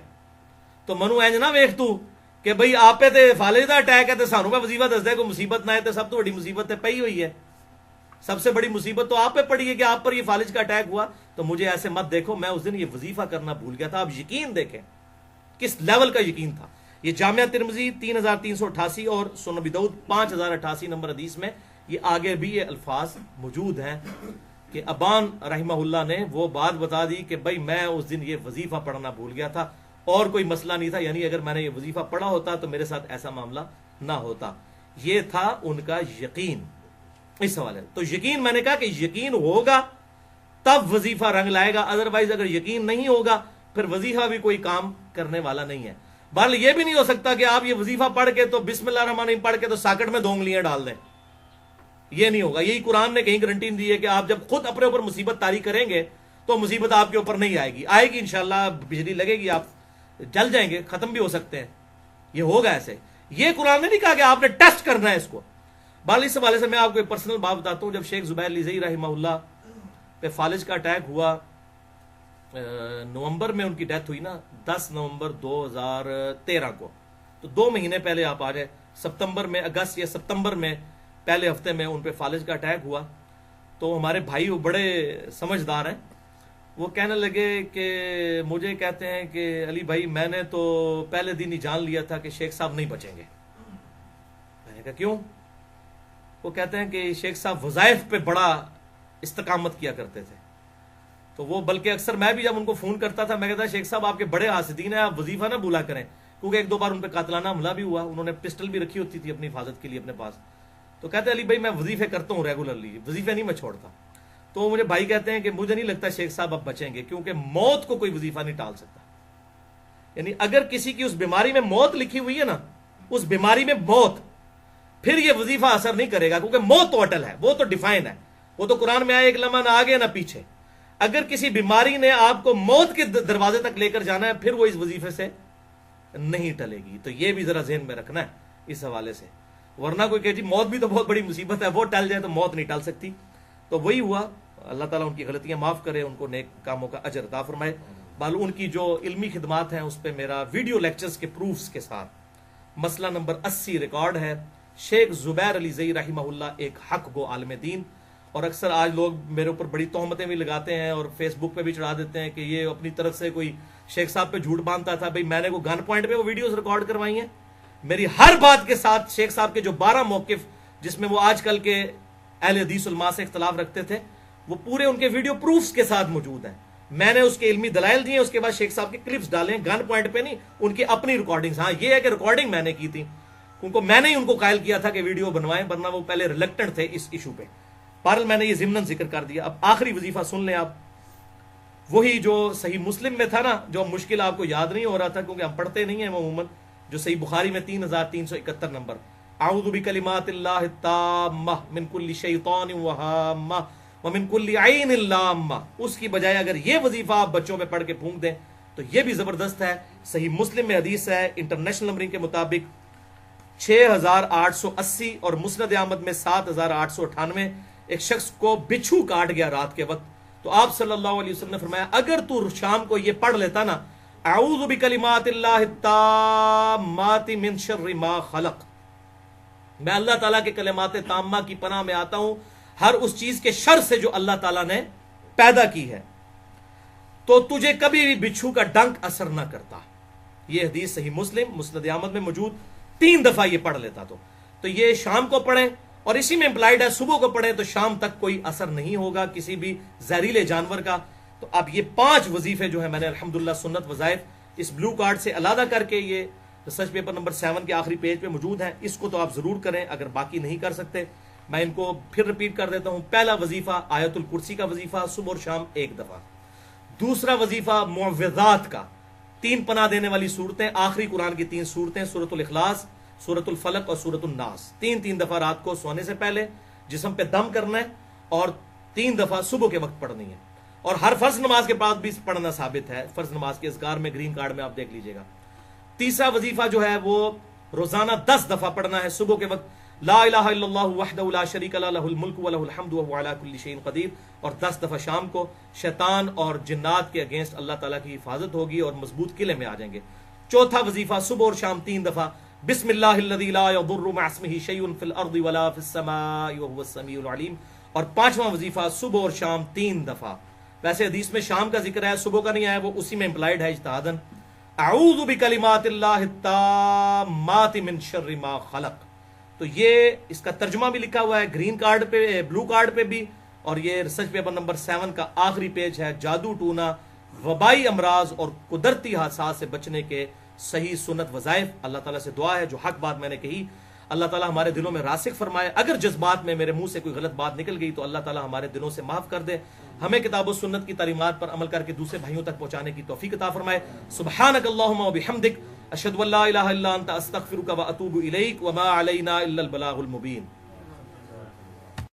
S1: تو منو اینج نہ ویکھ تو کہ بھئی آپ پہ تے فالج دا اٹیک ہے تے سانو پہ وظیفہ دس دے، کوئی مصیبت نہ ہے تے سب تو بڑی مصیبت تے پئی ہوئی ہے، سب سے بڑی مصیبت تو آپ پہ پڑی ہے کہ آپ پر یہ فالج کا اٹیک ہوا، تو مجھے ایسے مت دیکھو میں اس دن یہ وظیفہ کرنا بھول گیا تھا۔ آپ یقین دیکھیں کس لیول کا یقین تھا۔ یہ جامعہ ترمذی 3388 اور سنن نبی داؤد 5088 نمبر حدیث میں یہ آگے بھی یہ الفاظ موجود ہیں کہ ابان رحمہ اللہ نے وہ بات بتا دی کہ بھائی میں اس دن یہ وظیفہ پڑھنا بھول گیا تھا اور کوئی مسئلہ نہیں تھا، یعنی اگر میں نے یہ وظیفہ پڑھا ہوتا تو میرے ساتھ ایسا معاملہ نہ ہوتا۔ یہ تھا ان کا یقین اس حوالے۔ تو یقین میں نے کہا کہ یقین ہوگا تب وظیفہ رنگ لائے گا، ادروائز اگر یقین نہیں ہوگا پھر وظیفہ بھی کوئی کام کرنے والا نہیں ہے۔ بہرحال یہ بھی نہیں ہو سکتا کہ آپ یہ وظیفہ پڑھ کے تو بسم اللہ الرحمن الرحیم پڑھ کے تو ساکٹ میں 2 انگلیاں ڈال دیں، یہ نہیں ہوگا۔ یہی قرآن نے کہیں گارنٹی دی ہے کہ آپ جب خود اپنے اوپر مصیبت طاری کریں گے تو مصیبت آپ کے اوپر نہیں آئے گی، آئے گی انشاءاللہ، بجلی لگے گی، آپ جل جائیں گے، ختم بھی ہو سکتے ہیں، یہ ہوگا ایسے۔ یہ قرآن نے نہیں کہا کہ آپ نے ٹیسٹ کرنا ہے اس کو۔ بہرحال اس حوالے سے میں آپ کو ایک پرسنل بات بتاتا ہوں۔ جب شیخ زبیر لیزئی رحمہ اللہ پہ فالج کا اٹیک ہوا، نومبر میں ان کی ڈیتھ ہوئی نا، 10 نومبر 2013 کو، تو 2 مہینے پہلے آپ آ جائے، ستمبر میں، اگست یا ستمبر میں پہلے ہفتے میں ان پہ فالج کا اٹیک ہوا۔ تو ہمارے بھائی وہ بڑے سمجھدار ہیں، وہ کہنے لگے کہ مجھے کہتے ہیں کہ علی بھائی میں نے تو پہلے دن ہی جان لیا تھا کہ شیخ صاحب نہیں بچیں گے۔ میں نے کہا کیوں؟ وہ کہتے ہیں کہ شیخ صاحب وظائف پہ بڑا استقامت کیا کرتے تھے، تو وہ بلکہ اکثر میں بھی جب ان کو فون کرتا تھا میں کہتا شیخ صاحب آپ کے بڑے حاسدین ہیں، آپ وظیفہ نہ بھولا کریں، کیونکہ 1-2 بار ان پہ قاتلانہ حملہ بھی ہوا، انہوں نے پسٹل بھی رکھی ہوتی تھی اپنی حفاظت کے لیے اپنے پاس۔ تو کہتے ہیں علی بھائی میں وظیفے کرتا ہوں ریگولرلی، وظیفے نہیں میں چھوڑتا۔ تو مجھے بھائی کہتے ہیں کہ مجھے نہیں لگتا شیخ صاحب اب بچیں گے، کیونکہ موت کو کوئی وظیفہ نہیں ٹال سکتا۔ یعنی اگر کسی کی اس بیماری میں موت لکھی ہوئی ہے نا، اس بیماری میں موت، پھر یہ وظیفہ اثر نہیں کرے گا، کیونکہ موت تو اٹل ہے، وہ تو ڈیفائن ہے، وہ تو قرآن میں آئے ایک لمحہ نہ آگے نہ پیچھے۔ اگر کسی بیماری نے آپ کو موت کے دروازے تک لے کر جانا ہے پھر وہ اس وظیفے سے نہیں ٹلے گی۔ تو یہ بھی ذرا ذہن میں رکھنا ہے اس حوالے سے، ورنہ کوئی کہ جی موت بھی تو بہت بڑی مصیبت ہے، وہ ٹل جائے تو موت نہیں ٹل سکتی۔ تو وہی ہوا، اللہ تعالیٰ ان کی غلطیاں معاف کرے، ان کو نیک کاموں کا اجر عطا فرمائے۔ بالو ان کی جو علمی خدمات ہیں اس پہ میرا ویڈیو لیکچرز کے پروفز کے ساتھ مسئلہ نمبر 80 ریکارڈ ہے۔ شیخ زبیر لیزئی رحمہ اللہ ایک حق گو عالم دین، اور اکثر آج لوگ میرے اوپر بڑی تہمتیں بھی لگاتے ہیں اور فیس بک پہ بھی چڑھا دیتے ہیں کہ یہ اپنی طرف سے کوئی شیخ صاحب پہ جھوٹ باندھتا تھا۔ بھئی میں نے کوئی گن پوائنٹ پہ وہ ویڈیوز ریکارڈ کروائی ہیں، میری ہر بات کے ساتھ شیخ صاحب کے جو 12 موقف جس میں وہ آج کل کے اہل حدیث علماء سے اختلاف رکھتے تھے، وہ پورے ان کے ویڈیو پروفز کے ساتھ موجود ہیں۔ میں نے اس کے علمی دلائل دیے، اس کے بعد شیخ صاحب کے کلپس ڈالے، گن پوائنٹ پہ نہیں، ان کی اپنی ریکارڈنگز۔ ہاں یہ ہے کہ ریکارڈنگ میں نے کی تھی، کیونکہ میں نے ہی ان کو قائل کیا تھا کہ ویڈیو بنوائیں، ورنہ وہ پہلے ریلیکٹنٹ تھے اس ایشو پہ۔ بہرحال میں نے یہ ضمناً ذکر کر دیا۔ اب آخری وظیفہ سن لیں آپ، وہی جو صحیح مسلم میں تھا نا، جو مشکل آپ کو یاد نہیں ہو رہا تھا کیونکہ ہم پڑھتے نہیں ہیں عموماً، جو صحیح بخاری میں 3371 نمبر، اعوذ بکلمات اللہ التامہ من کل شیطان وہامہ ومن کل عین لامہ، اس کی بجائے اگر یہ وظیفہ آپ بچوں میں پڑھ کے پھونک دیں تو یہ بھی زبردست ہے۔ صحیح مسلم میں حدیث ہے انٹرنیشنل نمبرنگ کے مطابق 6880 اور مسند احمد میں 7898، ایک شخص کو بچھو کاٹ گیا رات کے وقت، تو آپ صلی اللہ علیہ وسلم نے فرمایا اگر تو شام کو یہ پڑھ لیتا نا، اعوذ بکلمات اللہ التامات من شر ما خلق، میں اللہ تعالیٰ کے کلمات تامہ کی پناہ میں آتا ہوں ہر اس چیز کے شر سے جو اللہ تعالیٰ نے پیدا کی ہے، تو تجھے کبھی بھی بچھو کا ڈنک اثر نہ کرتا۔ یہ حدیث صحیح مسلم مسند احمد میں موجود، 3 دفعہ یہ پڑھ لیتا تو یہ شام کو پڑھیں، اور اسی میں امپلائڈ ہے صبح کو پڑھیں تو شام تک کوئی اثر نہیں ہوگا کسی بھی زہریلے جانور کا۔ تو اب یہ 5 وظیفے جو ہیں میں نے الحمدللہ سنت وظائف اس بلو کارڈ سے علیحدہ کر کے یہ ریسرچ پیپر نمبر 7 کے آخری پیج پہ موجود ہیں، اس کو تو آپ ضرور کریں اگر باقی نہیں کر سکتے۔ میں ان کو پھر رپیٹ کر دیتا ہوں۔ پہلا وظیفہ آیت الکرسی کا وظیفہ صبح اور شام 1 دفعہ۔ دوسرا وظیفہ معوذات کا، 3 پناہ دینے والی صورتیں، آخری قرآن کی 3 صورتیں، سورۃ الاخلاص، سورۃ الفلق اور سورۃ الناس، 3 دفعہ رات کو سونے سے پہلے جسم پہ دم کرنا ہے، اور 3 دفعہ صبح کے وقت پڑھنی ہے، اور ہر فرض نماز کے بعد بھی پڑھنا ثابت ہے، فرض نماز کے اذکار میں گرین کارڈ میں آپ دیکھ لیجئے گا۔ تیسرا وظیفہ جو ہے وہ روزانہ 10 دفعہ پڑھنا ہے صبح کے وقت، لا الہ الا اللہ وحدہ لا شریک لہ لہ الملک ولہ الحمد وہو علی کل شیء قدیر، اور 10 دفعہ شام کو۔ شیطان اور جنات کے اگینسٹ اللہ تعالیٰ کی حفاظت ہوگی اور مضبوط قلعے میں آ جائیں گے۔ چوتھا وظیفہ صبح اور شام 3 دفعہ، بسم اللہ الذی لا یضر مع اسمہ شیء فی الارض ولا فی السماء وہو السمیع العلیم، اور 5واں وظیفہ صبح اور شام 3 دفعہ۔ ویسے حدیث میں شام کا ذکر ہے، صبح کا نہیں آیا، وہ اسی میں امپلائڈ ہے اجتہاداً، اعوذ بکلمات اللہ التامات من شر ما خلق۔ تو یہ اس کا ترجمہ بھی لکھا ہوا ہے گرین کارڈ پہ، بلو کارڈ پہ بھی، اور یہ ریسرچ پیپر نمبر 7 کا آخری پیج ہے، جادو ٹونا، وبائی امراض اور قدرتی حادثات سے بچنے کے صحیح سنت وظائف۔ اللہ تعالیٰ سے دعا ہے جو حق بات میں نے کہی اللہ تعالیٰ ہمارے دلوں میں راسخ فرمائے. اگر جذبات میں میرے منہ سے کوئی غلط بات نکل گئی تو اللہ تعالیٰ ہمارے دلوں سے معاف کر دے. ہمیں کتاب و سنت کی تعلیمات پر عمل کر کے دوسرے بھائیوں تک پہنچانے کی توفیق عطا فرمائے. سبحانک اللہم و بحمدک اشہد ان لا الہ الا انت استغفرک و اتوب الیک وما علینا الا البلاغ المبین.